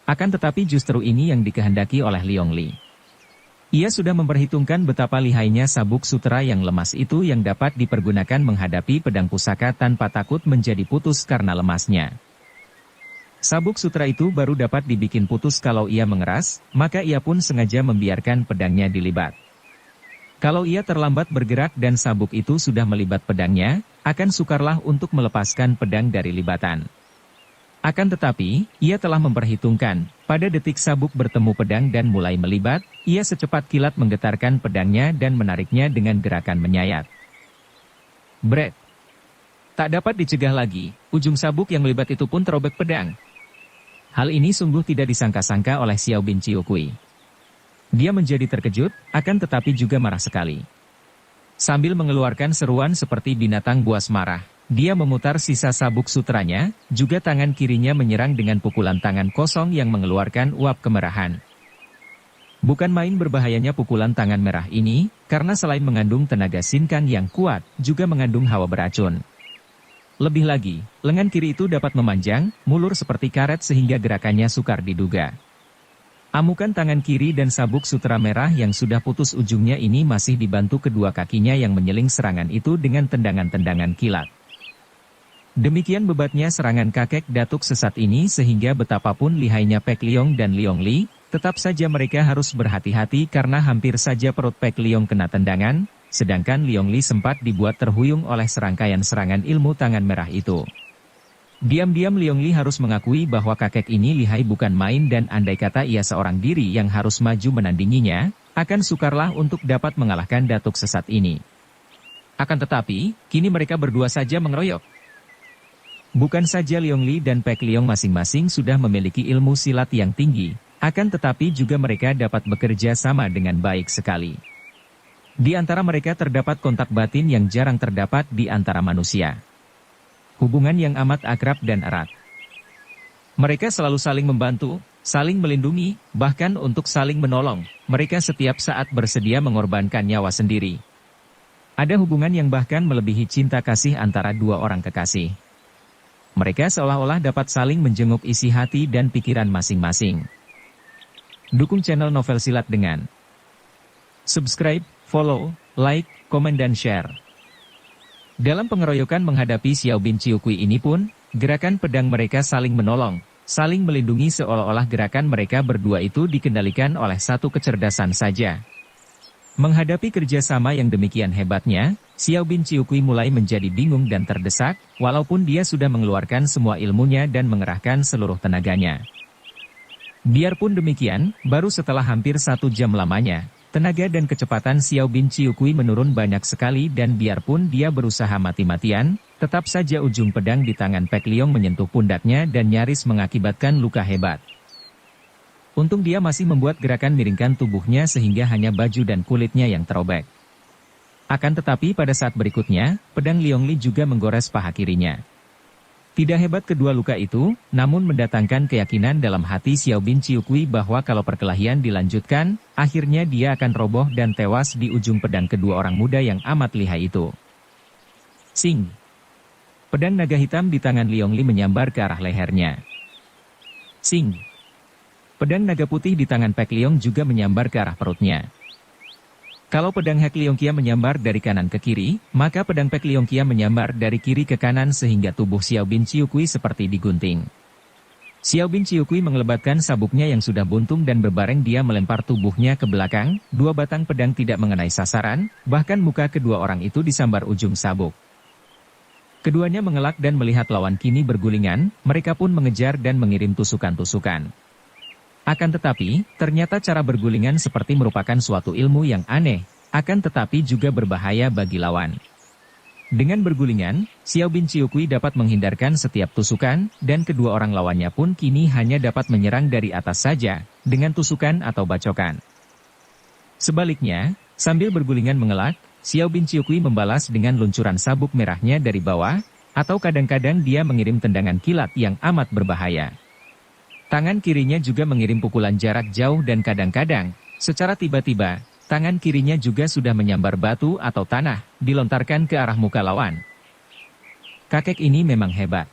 Akan tetapi justru ini yang dikehendaki oleh Leong Li. Ia sudah memperhitungkan betapa lihainya sabuk sutera yang lemas itu yang dapat dipergunakan menghadapi pedang pusaka tanpa takut menjadi putus karena lemasnya. Sabuk sutera itu baru dapat dibikin putus kalau ia mengeras, maka ia pun sengaja membiarkan pedangnya dilibat. Kalau ia terlambat bergerak dan sabuk itu sudah melibat pedangnya, akan sukarlah untuk melepaskan pedang dari libatan. Akan tetapi, ia telah memperhitungkan, pada detik sabuk bertemu pedang dan mulai melibat, ia secepat kilat menggetarkan pedangnya dan menariknya dengan gerakan menyayat. Bret! Tak dapat dicegah lagi, ujung sabuk yang melibat itu pun terobek pedang. Hal ini sungguh tidak disangka-sangka oleh Xiao Bin Ciukui. Dia menjadi terkejut, akan tetapi juga marah sekali. Sambil mengeluarkan seruan seperti binatang buas marah, dia memutar sisa sabuk sutranya, juga tangan kirinya menyerang dengan pukulan tangan kosong yang mengeluarkan uap kemerahan. Bukan main berbahayanya pukulan tangan merah ini, karena selain mengandung tenaga sinkang yang kuat, juga mengandung hawa beracun. Lebih lagi, lengan kiri itu dapat memanjang, mulur seperti karet sehingga gerakannya sukar diduga. Amukan tangan kiri dan sabuk sutera merah yang sudah putus ujungnya ini masih dibantu kedua kakinya yang menyeling serangan itu dengan tendangan-tendangan kilat. Demikian bebatnya serangan kakek datuk sesat ini sehingga betapapun lihainya Pek Leong dan Leong Li, tetap saja mereka harus berhati-hati karena hampir saja perut Pek Leong kena tendangan, sedangkan Leong Li sempat dibuat terhuyung oleh serangkaian serangan ilmu tangan merah itu. Diam-diam Leong Li harus mengakui bahwa kakek ini lihai bukan main dan andai kata ia seorang diri yang harus maju menandinginya, akan sukarlah untuk dapat mengalahkan datuk sesat ini. Akan tetapi, kini mereka berdua saja mengeroyok. Bukan saja Leong Li dan Pek Leong masing-masing sudah memiliki ilmu silat yang tinggi, akan tetapi juga mereka dapat bekerja sama dengan baik sekali. Di antara mereka terdapat kontak batin yang jarang terdapat di antara manusia. Hubungan yang amat akrab dan erat. Mereka selalu saling membantu, saling melindungi, bahkan untuk saling menolong. Mereka setiap saat bersedia mengorbankan nyawa sendiri. Ada hubungan yang bahkan melebihi cinta kasih antara dua orang kekasih. Mereka seolah-olah dapat saling menjenguk isi hati dan pikiran masing-masing. Dukung channel Novel Silat dengan subscribe, follow, like, komen dan share. Dalam pengeroyokan menghadapi Xiao Bin Ciukui ini pun, gerakan pedang mereka saling menolong, saling melindungi seolah-olah gerakan mereka berdua itu dikendalikan oleh satu kecerdasan saja. Menghadapi kerjasama yang demikian hebatnya, Xiao Bin Ciukui mulai menjadi bingung dan terdesak, walaupun dia sudah mengeluarkan semua ilmunya dan mengerahkan seluruh tenaganya. Biarpun demikian, baru setelah hampir 1 jam lamanya, tenaga dan kecepatan Xiao Bin Ciukui menurun banyak sekali dan biarpun dia berusaha mati-matian, tetap saja ujung pedang di tangan Pek Leong menyentuh pundaknya dan nyaris mengakibatkan luka hebat. Untung dia masih membuat gerakan miringkan tubuhnya sehingga hanya baju dan kulitnya yang terobek. Akan tetapi pada saat berikutnya, pedang Leong Li juga menggores paha kirinya. Tidak hebat kedua luka itu, namun mendatangkan keyakinan dalam hati Xiao bin Ciukui bahwa kalau perkelahian dilanjutkan, akhirnya dia akan roboh dan tewas di ujung pedang kedua orang muda yang amat lihai itu. Sing! Pedang naga hitam di tangan Liong Li menyambar ke arah lehernya. Sing! Pedang naga putih di tangan Pek Liong juga menyambar ke arah perutnya. Kalau pedang Hek Liong Kia menyambar dari kanan ke kiri, maka pedang Pek Liong Kia menyambar dari kiri ke kanan sehingga tubuh Xiao bin Ciukui seperti digunting. Xiao bin Ciukui mengelebatkan sabuknya yang sudah buntung dan berbareng dia melempar tubuhnya ke belakang, dua batang pedang tidak mengenai sasaran, bahkan muka kedua orang itu disambar ujung sabuk. Keduanya mengelak dan melihat lawan kini bergulingan, mereka pun mengejar dan mengirim tusukan-tusukan. Akan tetapi, ternyata cara bergulingan seperti merupakan suatu ilmu yang aneh, akan tetapi juga berbahaya bagi lawan. Dengan bergulingan, Xiao bin Ciukui dapat menghindarkan setiap tusukan, dan kedua orang lawannya pun kini hanya dapat menyerang dari atas saja, dengan tusukan atau bacokan. Sebaliknya, sambil bergulingan mengelak, Xiao bin Ciukui membalas dengan luncuran sabuk merahnya dari bawah, atau kadang-kadang dia mengirim tendangan kilat yang amat berbahaya. Tangan kirinya juga mengirim pukulan jarak jauh dan kadang-kadang, secara tiba-tiba, tangan kirinya juga sudah menyambar batu atau tanah, dilontarkan ke arah muka lawan. Kakek ini memang hebat.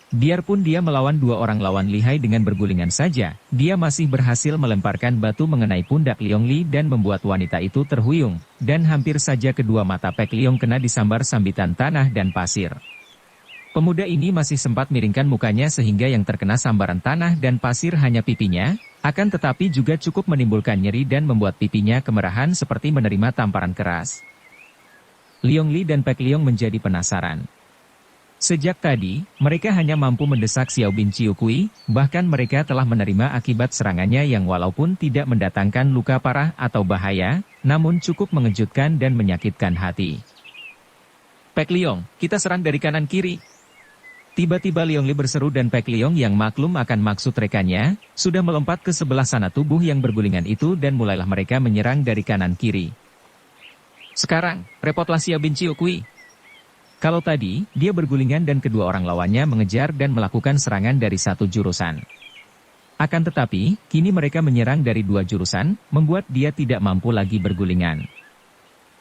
Biarpun dia melawan dua orang lawan lihai dengan bergulingan saja, dia masih berhasil melemparkan batu mengenai pundak Liong Li dan membuat wanita itu terhuyung, dan hampir saja kedua mata Pek Liong kena disambar sambitan tanah dan pasir. Pemuda ini masih sempat miringkan mukanya sehingga yang terkena sambaran tanah dan pasir hanya pipinya, akan tetapi juga cukup menimbulkan nyeri dan membuat pipinya kemerahan seperti menerima tamparan keras. Liong Li dan Pek Liong menjadi penasaran. Sejak tadi, mereka hanya mampu mendesak Xiao bin Ciukui, bahkan mereka telah menerima akibat serangannya yang walaupun tidak mendatangkan luka parah atau bahaya, namun cukup mengejutkan dan menyakitkan hati. Pek Liong, kita serang dari kanan kiri. Tiba-tiba Liong Li berseru dan Pek Liong yang maklum akan maksud rekannya, sudah melompat ke sebelah sana tubuh yang bergulingan itu dan mulailah mereka menyerang dari kanan kiri. Sekarang, repotlah Xiao bin Ciukui. Kalau tadi, dia bergulingan dan kedua orang lawannya mengejar dan melakukan serangan dari satu jurusan. Akan tetapi, kini mereka menyerang dari dua jurusan, membuat dia tidak mampu lagi bergulingan.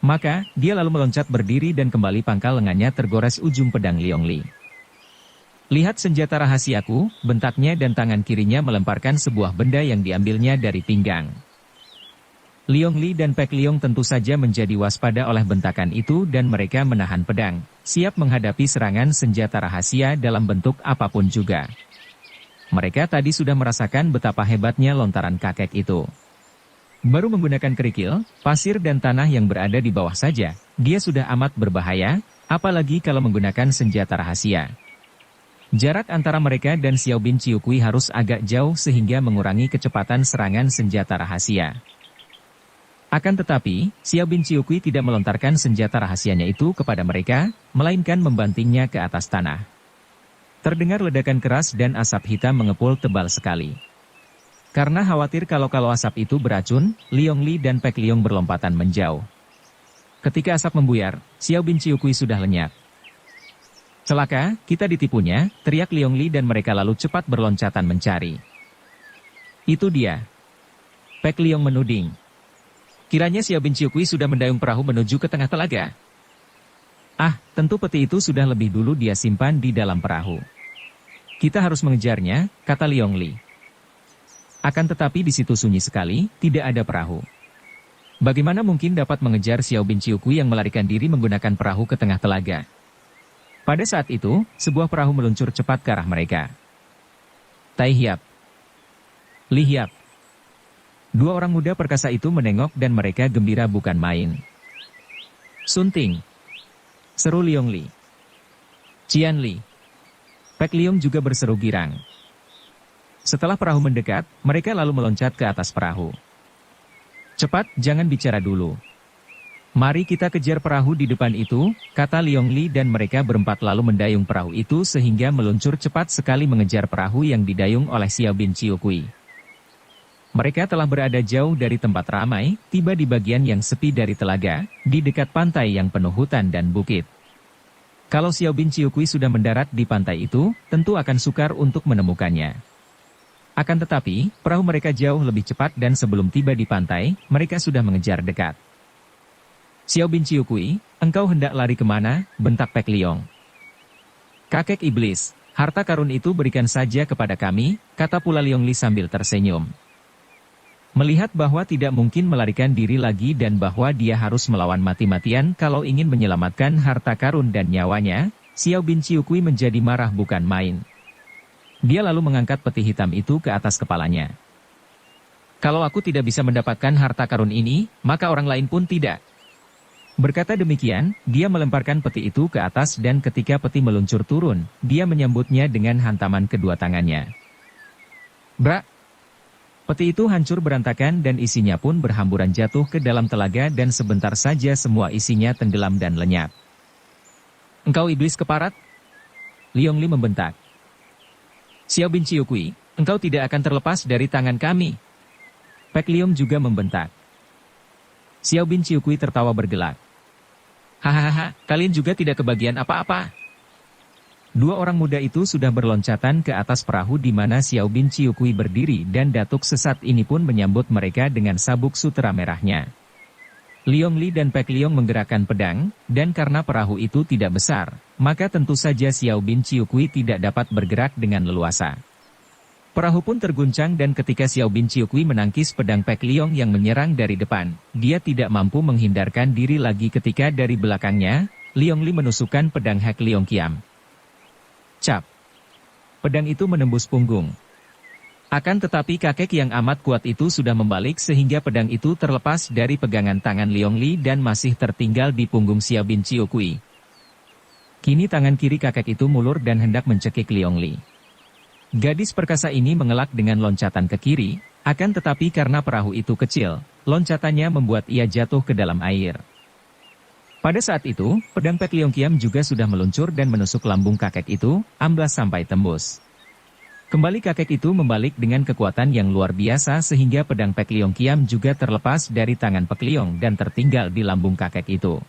Maka, dia lalu meloncat berdiri dan kembali pangkal lengannya tergores ujung pedang Liong Li. Lihat senjata rahasiaku, bentaknya dan tangan kirinya melemparkan sebuah benda yang diambilnya dari pinggang. Liong Li dan Pek Liong tentu saja menjadi waspada oleh bentakan itu dan mereka menahan pedang, siap menghadapi serangan senjata rahasia dalam bentuk apapun juga. Mereka tadi sudah merasakan betapa hebatnya lontaran kakek itu. Baru menggunakan kerikil, pasir dan tanah yang berada di bawah saja, dia sudah amat berbahaya, apalagi kalau menggunakan senjata rahasia. Jarak antara mereka dan Xiao bin Ciukui harus agak jauh sehingga mengurangi kecepatan serangan senjata rahasia. Akan tetapi, Xiao bin Ciukui tidak melontarkan senjata rahasianya itu kepada mereka, melainkan membantingnya ke atas tanah. Terdengar ledakan keras dan asap hitam mengepul tebal sekali. Karena khawatir kalau asap itu beracun, Liong Li dan Pek Liong berlompatan menjauh. Ketika asap membuyar, Xiao bin Ciukui sudah lenyap. Celaka, kita ditipunya, teriak Liong Li dan mereka lalu cepat berloncatan mencari. Itu dia. Pek Liong menuding. Kiranya Xiao bin Ciukui sudah mendayung perahu menuju ke tengah telaga. Ah, tentu peti itu sudah lebih dulu dia simpan di dalam perahu. Kita harus mengejarnya, kata Liong Li. Akan tetapi di situ sunyi sekali, tidak ada perahu. Bagaimana mungkin dapat mengejar Xiao bin Ciukui yang melarikan diri menggunakan perahu ke tengah telaga? Pada saat itu, sebuah perahu meluncur cepat ke arah mereka. Tai Hiap. Li Hiap. Dua orang muda perkasa itu menengok dan mereka gembira bukan main. Sunting. Seru Liong Li. Qian Li. Pek Liong juga berseru girang. Setelah perahu mendekat, mereka lalu meloncat ke atas perahu. Cepat, jangan bicara dulu. Mari kita kejar perahu di depan itu, kata Liong Li dan mereka berempat lalu mendayung perahu itu sehingga meluncur cepat sekali mengejar perahu yang didayung oleh Xiao bin Ciukui. Mereka telah berada jauh dari tempat ramai, tiba di bagian yang sepi dari telaga, di dekat pantai yang penuh hutan dan bukit. Kalau Xiao bin Ciukui sudah mendarat di pantai itu, tentu akan sukar untuk menemukannya. Akan tetapi, perahu mereka jauh lebih cepat dan sebelum tiba di pantai, mereka sudah mengejar dekat. Xiao bin Ciukui, engkau hendak lari kemana? Bentak Pek Liong. Kakek iblis, harta karun itu berikan saja kepada kami, kata pula Liong Li sambil tersenyum. Melihat bahwa tidak mungkin melarikan diri lagi dan bahwa dia harus melawan mati-matian kalau ingin menyelamatkan harta karun dan nyawanya, Xiao bin Ciukui menjadi marah bukan main. Dia lalu mengangkat peti hitam itu ke atas kepalanya. Kalau aku tidak bisa mendapatkan harta karun ini, maka orang lain pun tidak. Berkata demikian, dia melemparkan peti itu ke atas dan ketika peti meluncur turun, dia menyambutnya dengan hantaman kedua tangannya. Brak! Peti itu hancur berantakan dan isinya pun berhamburan jatuh ke dalam telaga dan sebentar saja semua isinya tenggelam dan lenyap. Engkau iblis keparat? Liong Li membentak. Xiao bin Ciukui, engkau tidak akan terlepas dari tangan kami. Pek Liong juga membentak. Xiao bin Ciukui tertawa bergelak. Hahaha, kalian juga tidak kebagian apa-apa. Dua orang muda itu sudah berloncatan ke atas perahu di mana Xiao bin Ciukui berdiri dan datuk sesat ini pun menyambut mereka dengan sabuk sutera merahnya. Liong Li dan Pek Liong menggerakkan pedang, dan karena perahu itu tidak besar, maka tentu saja Xiao bin Ciukui tidak dapat bergerak dengan leluasa. Perahu pun terguncang dan ketika Xiao bin Ciukui menangkis pedang Pek Liong yang menyerang dari depan, dia tidak mampu menghindarkan diri lagi ketika dari belakangnya, Liong Li menusukkan pedang Hek Liong Kiam. Cap! Pedang itu menembus punggung. Akan tetapi kakek yang amat kuat itu sudah membalik sehingga pedang itu terlepas dari pegangan tangan Liong Li dan masih tertinggal di punggung Xiao bin Ciukui. Kini tangan kiri kakek itu mulur dan hendak mencekik Liong Li. Gadis perkasa ini mengelak dengan loncatan ke kiri, akan tetapi karena perahu itu kecil, loncatannya membuat ia jatuh ke dalam air. Pada saat itu, pedang Pek Liong Kiam juga sudah meluncur dan menusuk lambung kakek itu, amblas sampai tembus. Kembali kakek itu membalik dengan kekuatan yang luar biasa sehingga pedang Pek Liong Kiam juga terlepas dari tangan Pek Liong dan tertinggal di lambung kakek itu.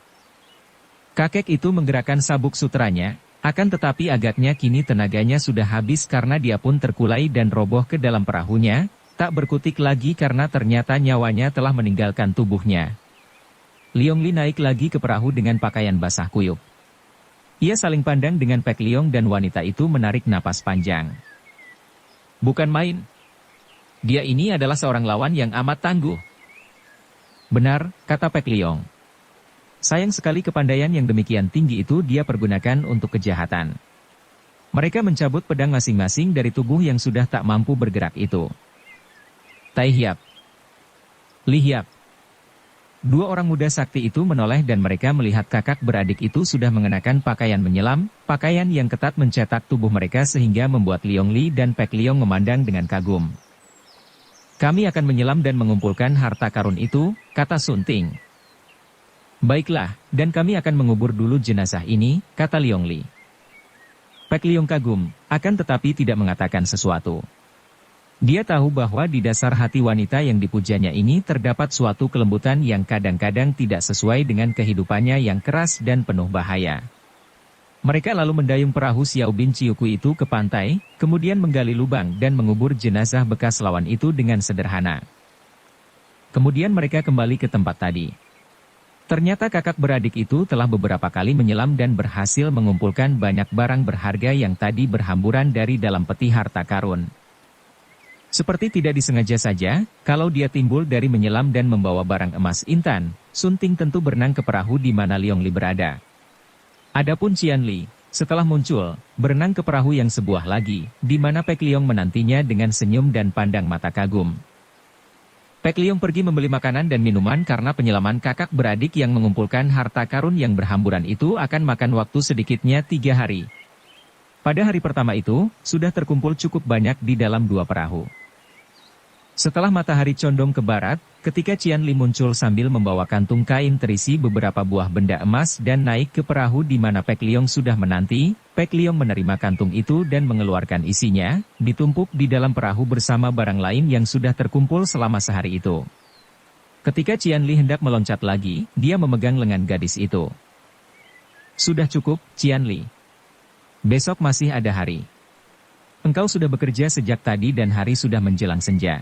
Kakek itu menggerakkan sabuk suteranya, akan tetapi agaknya kini tenaganya sudah habis karena dia pun terkulai dan roboh ke dalam perahunya, tak berkutik lagi karena ternyata nyawanya telah meninggalkan tubuhnya. Liong Li naik lagi ke perahu dengan pakaian basah kuyup. Ia saling pandang dengan Pek Liong dan wanita itu menarik napas panjang. Bukan main. Dia ini adalah seorang lawan yang amat tangguh. Benar, kata Pek Liong. Sayang sekali kepandaian yang demikian tinggi itu dia pergunakan untuk kejahatan. Mereka mencabut pedang masing-masing dari tubuh yang sudah tak mampu bergerak itu. Tai Hiap. Li Hiap. Dua orang muda sakti itu menoleh dan mereka melihat kakak beradik itu sudah mengenakan pakaian menyelam, pakaian yang ketat mencetak tubuh mereka sehingga membuat Liong Li dan Pek Liong memandang dengan kagum. Kami akan menyelam dan mengumpulkan harta karun itu, kata Sun Ting. Baiklah, dan kami akan mengubur dulu jenazah ini, kata Liong Li. Pek Liong kagum, akan tetapi tidak mengatakan sesuatu. Dia tahu bahwa di dasar hati wanita yang dipujanya ini terdapat suatu kelembutan yang kadang-kadang tidak sesuai dengan kehidupannya yang keras dan penuh bahaya. Mereka lalu mendayung perahu Xiao bin Ciukui itu ke pantai, kemudian menggali lubang dan mengubur jenazah bekas lawan itu dengan sederhana. Kemudian mereka kembali ke tempat tadi. Ternyata kakak beradik itu telah beberapa kali menyelam dan berhasil mengumpulkan banyak barang berharga yang tadi berhamburan dari dalam peti harta karun. Seperti tidak disengaja saja, kalau dia timbul dari menyelam dan membawa barang emas intan, Sun Ting tentu berenang ke perahu di mana Liong Li berada. Adapun Qian Li, setelah muncul, berenang ke perahu yang sebuah lagi, di mana Pek Liong menantinya dengan senyum dan pandang mata kagum. Pek Liong pergi membeli makanan dan minuman karena penyelaman kakak beradik yang mengumpulkan harta karun yang berhamburan itu akan makan waktu sedikitnya 3 hari. Pada hari pertama itu, sudah terkumpul cukup banyak di dalam 2 perahu. Setelah matahari condong ke barat, ketika Qian Li muncul sambil membawa kantung kain terisi beberapa buah benda emas dan naik ke perahu di mana Pek Liong sudah menanti, Pek Liong menerima kantung itu dan mengeluarkan isinya, ditumpuk di dalam perahu bersama barang lain yang sudah terkumpul selama sehari itu. Ketika Qian Li hendak meloncat lagi, dia memegang lengan gadis itu. Sudah cukup, Qianli. Besok masih ada hari. Engkau sudah bekerja sejak tadi dan hari sudah menjelang senja.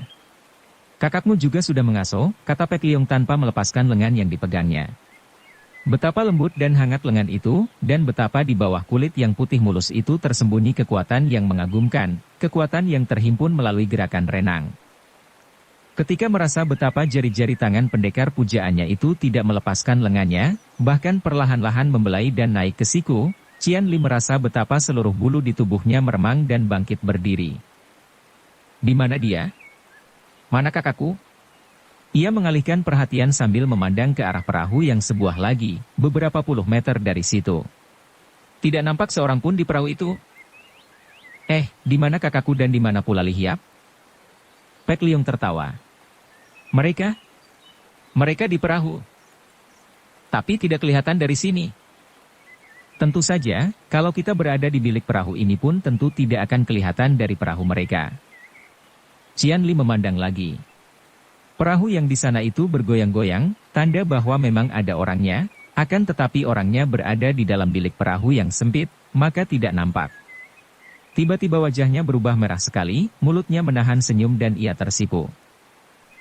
Kakakmu juga sudah mengasuh, kata Pek Liong tanpa melepaskan lengan yang dipegangnya. Betapa lembut dan hangat lengan itu, dan betapa di bawah kulit yang putih mulus itu tersembunyi kekuatan yang mengagumkan, kekuatan yang terhimpun melalui gerakan renang. Ketika merasa betapa jari-jari tangan pendekar pujaannya itu tidak melepaskan lengannya, bahkan perlahan-lahan membelai dan naik ke siku, Qianli merasa betapa seluruh bulu di tubuhnya meremang dan bangkit berdiri. Di mana dia? Mana kakakku? Ia mengalihkan perhatian sambil memandang ke arah perahu yang sebuah lagi, beberapa puluh meter dari situ. Tidak nampak seorang pun di perahu itu. Di mana kakakku dan di mana pula Li Hiap? Pek Liong tertawa. Mereka di perahu. Tapi tidak kelihatan dari sini. Tentu saja, kalau kita berada di bilik perahu ini pun tentu tidak akan kelihatan dari perahu mereka. Qianli memandang lagi. Perahu yang di sana itu bergoyang-goyang, tanda bahwa memang ada orangnya, akan tetapi orangnya berada di dalam bilik perahu yang sempit, maka tidak nampak. Tiba-tiba wajahnya berubah merah sekali, mulutnya menahan senyum dan ia tersipu.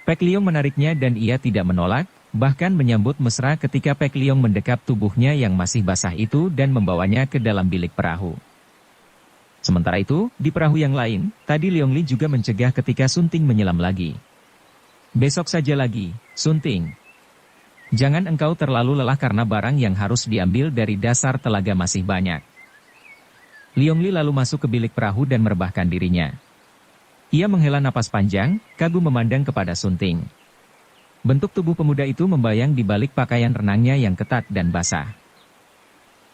Pek Liong menariknya dan ia tidak menolak, bahkan menyambut mesra ketika Pek Liong mendekap tubuhnya yang masih basah itu dan membawanya ke dalam bilik perahu. Sementara itu, di perahu yang lain, tadi Liong Li juga mencegah ketika Sunting menyelam lagi. Besok saja lagi, Sunting. Jangan engkau terlalu lelah karena barang yang harus diambil dari dasar telaga masih banyak. Liong Li lalu masuk ke bilik perahu dan merebahkan dirinya. Ia menghela napas panjang, kagum memandang kepada Sunting. Bentuk tubuh pemuda itu membayang di balik pakaian renangnya yang ketat dan basah.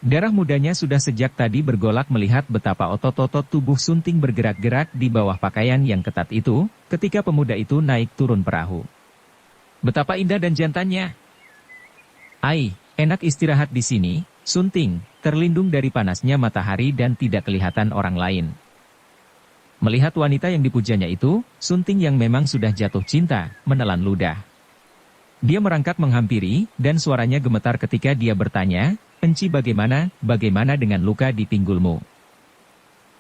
Darah mudanya sudah sejak tadi bergolak melihat betapa otot-otot tubuh Sunting bergerak-gerak di bawah pakaian yang ketat itu, ketika pemuda itu naik turun perahu. Betapa indah dan jantannya. Enak istirahat di sini, Sunting, terlindung dari panasnya matahari dan tidak kelihatan orang lain. Melihat wanita yang dipujanya itu, Sunting yang memang sudah jatuh cinta, menelan ludah. Dia merangkak menghampiri, dan suaranya gemetar ketika dia bertanya, "Enci bagaimana dengan luka di pinggulmu?"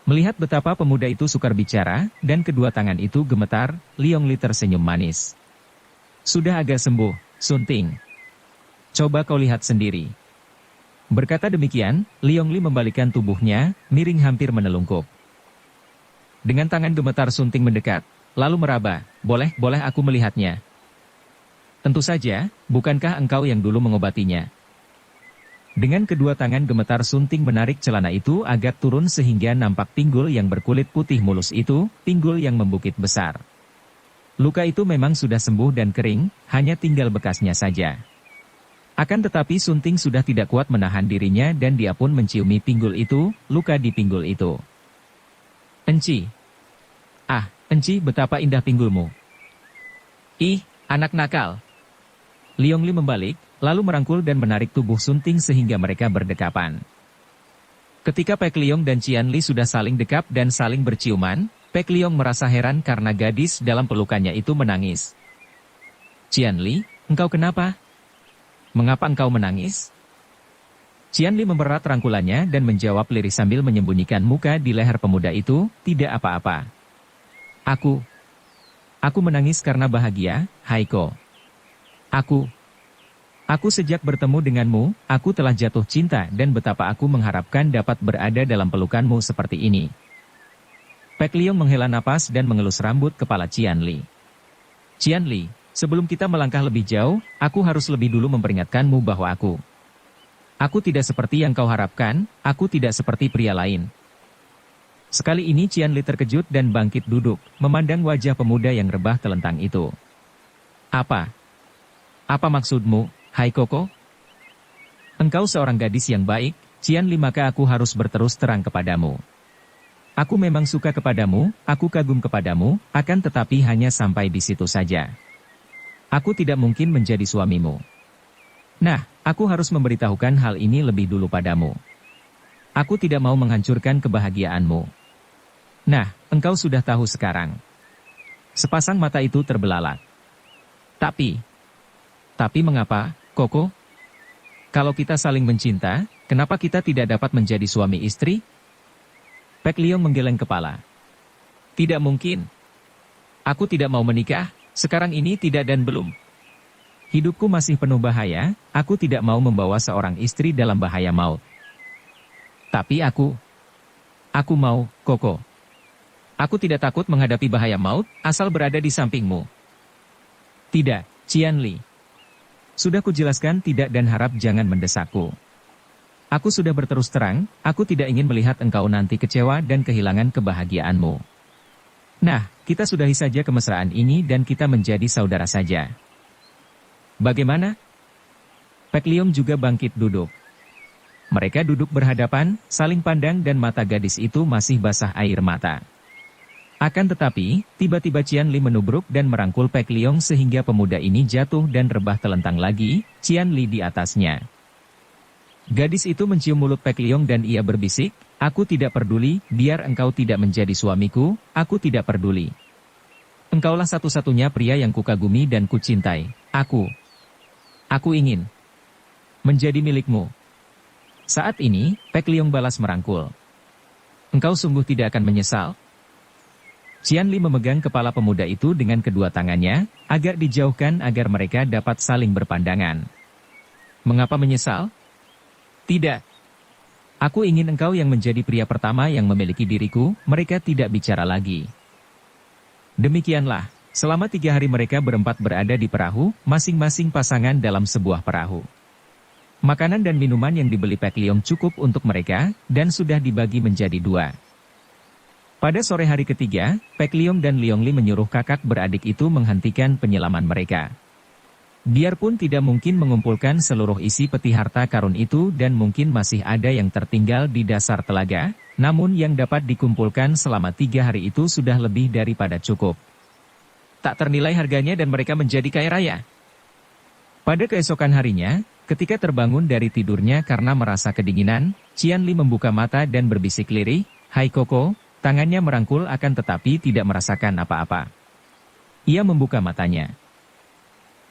Melihat betapa pemuda itu sukar bicara, dan kedua tangan itu gemetar, Liong Li tersenyum manis. "Sudah agak sembuh, Sunting. Coba kau lihat sendiri." Berkata demikian, Liong Li membalikkan tubuhnya, miring hampir menelungkup. Dengan tangan gemetar Sunting mendekat, lalu meraba, boleh aku melihatnya?" "Tentu saja, bukankah engkau yang dulu mengobatinya?" Dengan kedua tangan gemetar Sunting menarik celana itu agak turun sehingga nampak pinggul yang berkulit putih mulus itu, pinggul yang membukit besar. Luka itu memang sudah sembuh dan kering, hanya tinggal bekasnya saja. Akan tetapi Sunting sudah tidak kuat menahan dirinya dan dia pun menciumi pinggul itu, luka di pinggul itu. "Enci. Enci, betapa indah pinggulmu." "Ih, anak nakal." Liong Li membalik, lalu merangkul dan menarik tubuh Sunting sehingga mereka berdekapan. Ketika Pek Liong dan Qianli sudah saling dekap dan saling berciuman, Pek Liong merasa heran karena gadis dalam pelukannya itu menangis. "Qianli, engkau kenapa? Mengapa engkau menangis?" Qianli memberat rangkulannya dan menjawab lirih sambil menyembunyikan muka di leher pemuda itu, "Tidak apa-apa. Aku menangis karena bahagia, Haiko. Aku sejak bertemu denganmu, aku telah jatuh cinta dan betapa aku mengharapkan dapat berada dalam pelukanmu seperti ini." Pek Liong menghela napas dan mengelus rambut kepala Qianli. "Qianli, sebelum kita melangkah lebih jauh, aku harus lebih dulu memperingatkanmu bahwa aku tidak seperti yang kau harapkan, aku tidak seperti pria lain." Sekali ini Qianli terkejut dan bangkit duduk, memandang wajah pemuda yang rebah telentang itu. Apa maksudmu, Hai Koko?" "Engkau seorang gadis yang baik, Qianli, maka aku harus berterus terang kepadamu. Aku memang suka kepadamu, aku kagum kepadamu, akan tetapi hanya sampai di situ saja. Aku tidak mungkin menjadi suamimu. Nah, aku harus memberitahukan hal ini lebih dulu padamu. Aku tidak mau menghancurkan kebahagiaanmu. Nah, engkau sudah tahu sekarang." Sepasang mata itu terbelalak. Tapi mengapa, Koko? Kalau kita saling mencinta, kenapa kita tidak dapat menjadi suami istri? Pek Liong menggeleng kepala. Tidak mungkin. Aku tidak mau menikah, sekarang ini tidak dan belum. Hidupku masih penuh bahaya, aku tidak mau membawa seorang istri dalam bahaya maut. Tapi aku mau, Koko. Aku tidak takut menghadapi bahaya maut, asal berada di sampingmu. Tidak, Qianli. Sudah kujelaskan tidak dan harap jangan mendesakku. Aku sudah berterus terang, aku tidak ingin melihat engkau nanti kecewa dan kehilangan kebahagiaanmu. Nah, kita sudahi saja kemesraan ini dan kita menjadi saudara saja. Bagaimana? Pek Liong juga bangkit duduk. Mereka duduk berhadapan, saling pandang dan mata gadis itu masih basah air mata. Akan tetapi, tiba-tiba Qianli menubruk dan merangkul Pek Liong sehingga pemuda ini jatuh dan rebah telentang lagi, Qianli di atasnya. Gadis itu mencium mulut Pek Liong dan ia berbisik, aku tidak peduli, biar engkau tidak menjadi suamiku, aku tidak peduli. Engkaulah satu-satunya pria yang kukagumi dan kucintai, Aku ingin menjadi milikmu. Saat ini, Pek Liong balas merangkul. Engkau sungguh tidak akan menyesal? Qianli memegang kepala pemuda itu dengan kedua tangannya, agak dijauhkan agar mereka dapat saling berpandangan. Mengapa menyesal? Tidak. Aku ingin engkau yang menjadi pria pertama yang memiliki diriku, mereka tidak bicara lagi. Demikianlah, selama 3 hari mereka berempat berada di perahu, masing-masing pasangan dalam sebuah perahu. Makanan dan minuman yang dibeli Pek Liong cukup untuk mereka, dan sudah dibagi menjadi 2. Pada sore hari ketiga, Pek Liong dan Liong Li menyuruh kakak beradik itu menghentikan penyelaman mereka. Biarpun tidak mungkin mengumpulkan seluruh isi peti harta karun itu dan mungkin masih ada yang tertinggal di dasar telaga, namun yang dapat dikumpulkan selama 3 hari itu sudah lebih daripada cukup. Tak ternilai harganya dan mereka menjadi kaya raya. Pada keesokan harinya, ketika terbangun dari tidurnya karena merasa kedinginan, Qianli membuka mata dan berbisik lirih, "Hai Koko." Tangannya merangkul akan tetapi tidak merasakan apa-apa. Ia membuka matanya.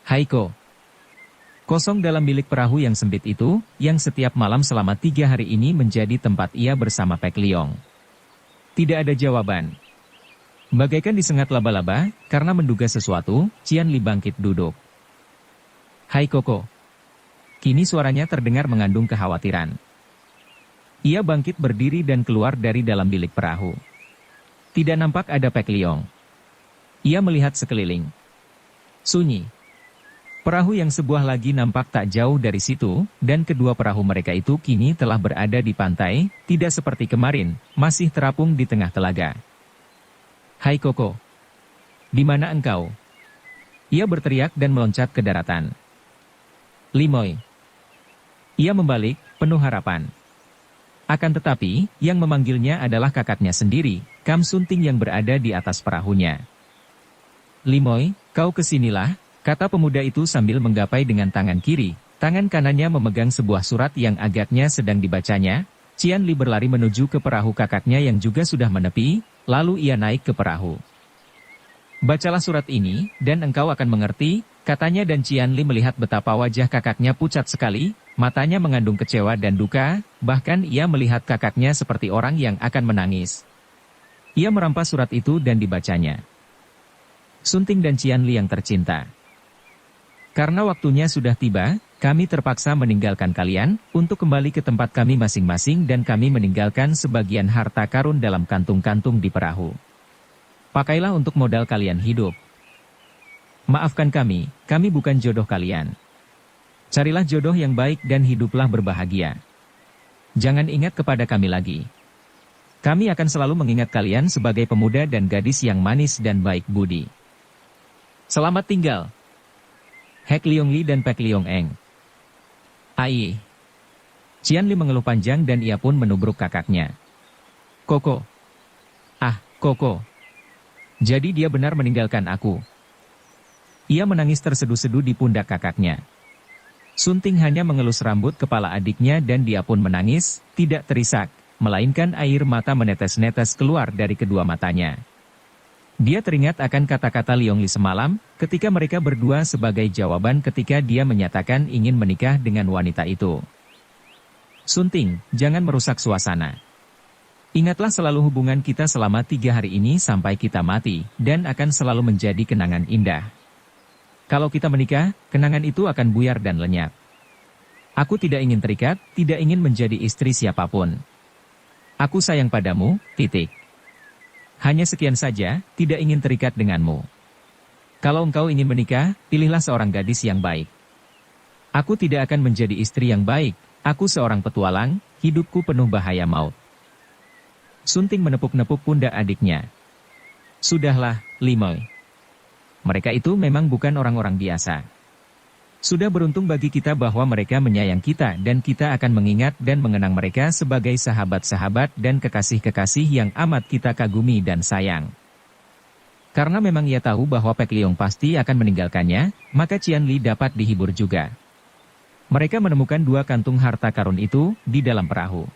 Haiko. Kosong dalam bilik perahu yang sempit itu, yang setiap malam selama 3 hari ini menjadi tempat ia bersama Pek Liong. Tidak ada jawaban. Bagaikan disengat laba-laba, karena menduga sesuatu, Qianli bangkit duduk. Hai Koko. Kini suaranya terdengar mengandung kekhawatiran. Ia bangkit berdiri dan keluar dari dalam bilik perahu. Tidak nampak ada Pek Liong. Ia melihat sekeliling. Sunyi. Perahu yang sebuah lagi nampak tak jauh dari situ, dan kedua perahu mereka itu kini telah berada di pantai, tidak seperti kemarin, masih terapung di tengah telaga. Hai Koko. Di mana engkau? Ia berteriak dan meloncat ke daratan. Limoy. Ia membalik, penuh harapan. Akan tetapi, yang memanggilnya adalah kakaknya sendiri, Kam Sunting yang berada di atas perahunya. Limoy, kau kesinilah, kata pemuda itu sambil menggapai dengan tangan kiri, tangan kanannya memegang sebuah surat yang agaknya sedang dibacanya. Qianli berlari menuju ke perahu kakaknya yang juga sudah menepi, lalu ia naik ke perahu. Bacalah surat ini, dan engkau akan mengerti, katanya dan Qianli melihat betapa wajah kakaknya pucat sekali, matanya mengandung kecewa dan duka, bahkan ia melihat kakaknya seperti orang yang akan menangis. Ia merampas surat itu dan dibacanya. Sunting dan Qianli yang tercinta. Karena waktunya sudah tiba, kami terpaksa meninggalkan kalian, untuk kembali ke tempat kami masing-masing dan kami meninggalkan sebagian harta karun dalam kantung-kantung di perahu. Pakailah untuk modal kalian hidup. Maafkan kami bukan jodoh kalian. Carilah jodoh yang baik dan hiduplah berbahagia. Jangan ingat kepada kami lagi. Kami akan selalu mengingat kalian sebagai pemuda dan gadis yang manis dan baik budi. Selamat tinggal. Hek Liong Li dan Pek Liong Eng. Ai. Qianli mengeluh panjang dan ia pun menubruk kakaknya. Koko. Ah, Koko. Jadi dia benar meninggalkan aku. Ia menangis terseduh-seduh di pundak kakaknya. Sunting hanya mengelus rambut kepala adiknya dan dia pun menangis, tidak terisak, melainkan air mata menetes-netes keluar dari kedua matanya. Dia teringat akan kata-kata Liong Li semalam, ketika mereka berdua sebagai jawaban ketika dia menyatakan ingin menikah dengan wanita itu. Sunting, jangan merusak suasana. Ingatlah selalu hubungan kita selama 3 hari ini sampai kita mati, dan akan selalu menjadi kenangan indah. Kalau kita menikah, kenangan itu akan buyar dan lenyap. Aku tidak ingin terikat, tidak ingin menjadi istri siapapun. Aku sayang padamu, titik. Hanya sekian saja, tidak ingin terikat denganmu. Kalau engkau ingin menikah, pilihlah seorang gadis yang baik. Aku tidak akan menjadi istri yang baik, aku seorang petualang, hidupku penuh bahaya maut. Sunting menepuk-nepuk pundak adiknya. Sudahlah, Limoy. Mereka itu memang bukan orang-orang biasa. Sudah beruntung bagi kita bahwa mereka menyayang kita dan kita akan mengingat dan mengenang mereka sebagai sahabat-sahabat dan kekasih-kekasih yang amat kita kagumi dan sayang. Karena memang ia tahu bahwa Pek Liong pasti akan meninggalkannya, maka Qian Li dapat dihibur juga. Mereka menemukan 2 kantung harta karun itu di dalam perahu.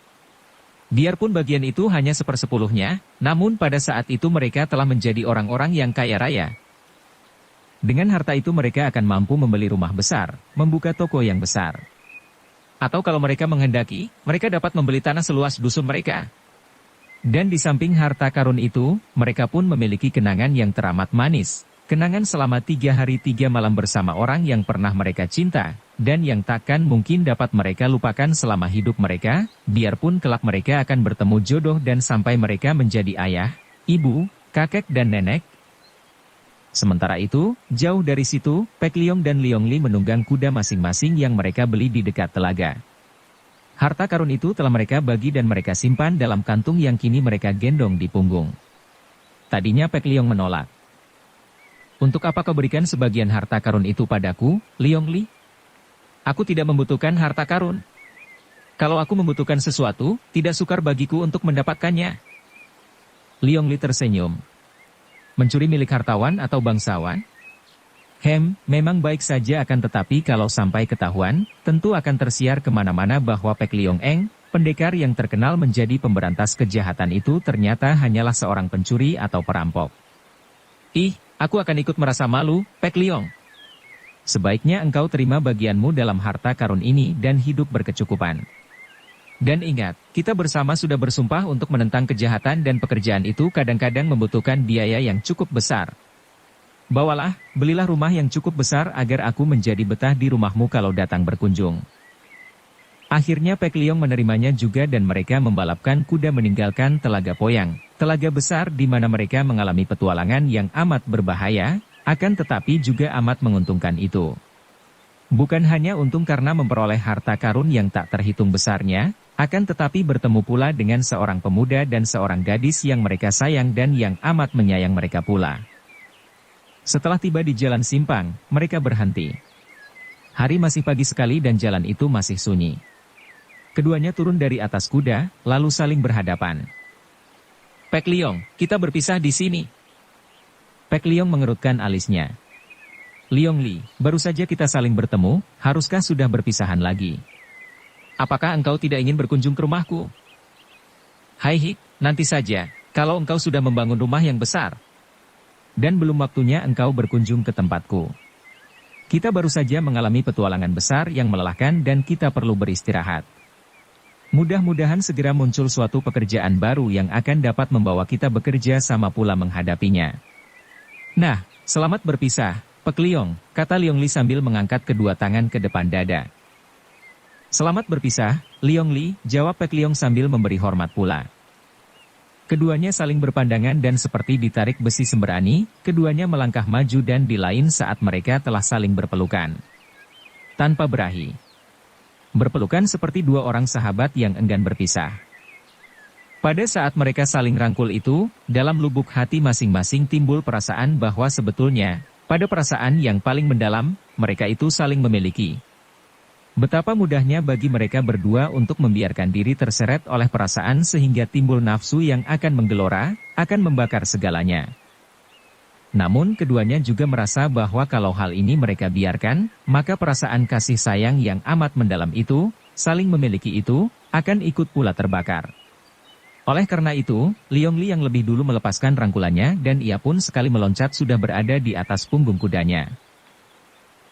Biarpun bagian itu hanya 1/10-nya, namun pada saat itu mereka telah menjadi orang-orang yang kaya raya. Dengan harta itu mereka akan mampu membeli rumah besar, membuka toko yang besar. Atau kalau mereka menghendaki, mereka dapat membeli tanah seluas dusun mereka. Dan di samping harta karun itu, mereka pun memiliki kenangan yang teramat manis. Kenangan selama 3 hari 3 malam bersama orang yang pernah mereka cinta, dan yang takkan mungkin dapat mereka lupakan selama hidup mereka, biarpun kelak mereka akan bertemu jodoh dan sampai mereka menjadi ayah, ibu, kakek dan nenek. Sementara itu, jauh dari situ, Pek Liong dan Liong Li menunggang kuda masing-masing yang mereka beli di dekat telaga. Harta karun itu telah mereka bagi dan mereka simpan dalam kantung yang kini mereka gendong di punggung. Tadinya Pek Liong menolak. Untuk apa kau berikan sebagian harta karun itu padaku, Liong Li? Aku tidak membutuhkan harta karun. Kalau aku membutuhkan sesuatu, tidak sukar bagiku untuk mendapatkannya. Liong Li tersenyum. Mencuri milik hartawan atau bangsawan? Memang baik saja akan tetapi kalau sampai ketahuan, tentu akan tersiar kemana-mana bahwa Pek Liong Eng, pendekar yang terkenal menjadi pemberantas kejahatan itu ternyata hanyalah seorang pencuri atau perampok. Aku akan ikut merasa malu, Pek Liong. Sebaiknya engkau terima bagianmu dalam harta karun ini dan hidup berkecukupan. Dan ingat, kita bersama sudah bersumpah untuk menentang kejahatan dan pekerjaan itu kadang-kadang membutuhkan biaya yang cukup besar. Bawalah, belilah rumah yang cukup besar agar aku menjadi betah di rumahmu kalau datang berkunjung. Akhirnya Pek Liong menerimanya juga dan mereka membalapkan kuda meninggalkan Telaga Poyang, telaga besar di mana mereka mengalami petualangan yang amat berbahaya, akan tetapi juga amat menguntungkan itu. Bukan hanya untung karena memperoleh harta karun yang tak terhitung besarnya, akan tetapi bertemu pula dengan seorang pemuda dan seorang gadis yang mereka sayang dan yang amat menyayang mereka pula. Setelah tiba di jalan simpang, mereka berhenti. Hari masih pagi sekali dan jalan itu masih sunyi. Keduanya turun dari atas kuda, lalu saling berhadapan. Pek Liong, kita berpisah di sini. Pek Liong mengerutkan alisnya. Liong Li, baru saja kita saling bertemu, haruskah sudah berpisahan lagi? Apakah engkau tidak ingin berkunjung ke rumahku? Hai Hik, nanti saja, kalau engkau sudah membangun rumah yang besar. Dan belum waktunya engkau berkunjung ke tempatku. Kita baru saja mengalami petualangan besar yang melelahkan dan kita perlu beristirahat. Mudah-mudahan segera muncul suatu pekerjaan baru yang akan dapat membawa kita bekerja sama pula menghadapinya. Nah, selamat berpisah, Pek Liong, kata Liong Li sambil mengangkat kedua tangan ke depan dada. Selamat berpisah, Liong Li, jawab Pek Liong sambil memberi hormat pula. Keduanya saling berpandangan dan seperti ditarik besi sembrani, keduanya melangkah maju dan di lain saat mereka telah saling berpelukan. Tanpa berahi. Berpelukan seperti dua orang sahabat yang enggan berpisah. Pada saat mereka saling rangkul itu, dalam lubuk hati masing-masing timbul perasaan bahwa sebetulnya, pada perasaan yang paling mendalam, mereka itu saling memiliki. Betapa mudahnya bagi mereka berdua untuk membiarkan diri terseret oleh perasaan sehingga timbul nafsu yang akan menggelora, akan membakar segalanya. Namun keduanya juga merasa bahwa kalau hal ini mereka biarkan, maka perasaan kasih sayang yang amat mendalam itu, saling memiliki itu, akan ikut pula terbakar. Oleh karena itu, Liong Li yang lebih dulu melepaskan rangkulannya dan ia pun sekali meloncat sudah berada di atas punggung kudanya.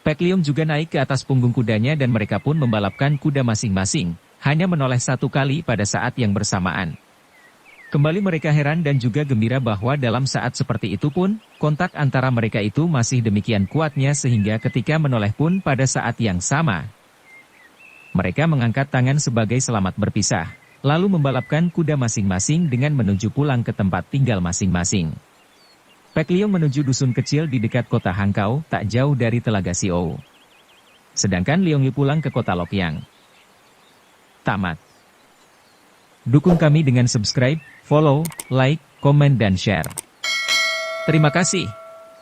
Pek Liong juga naik ke atas punggung kudanya dan mereka pun membalapkan kuda masing-masing. hanya menoleh satu kali pada saat yang bersamaan. Kembali mereka heran dan juga gembira bahwa dalam saat seperti itu pun, kontak antara mereka itu masih demikian kuatnya sehingga ketika menoleh pun pada saat yang sama. Mereka mengangkat tangan sebagai selamat berpisah, lalu membalapkan kuda masing-masing dengan menuju pulang ke tempat tinggal masing-masing. Pek Liong menuju dusun kecil di dekat kota Hangkau, tak jauh dari Telaga Siou. Sedangkan Liong Yu pulang ke kota Lokyang. Tamat. Dukung kami dengan subscribe, follow, like, komen dan share. Terima kasih.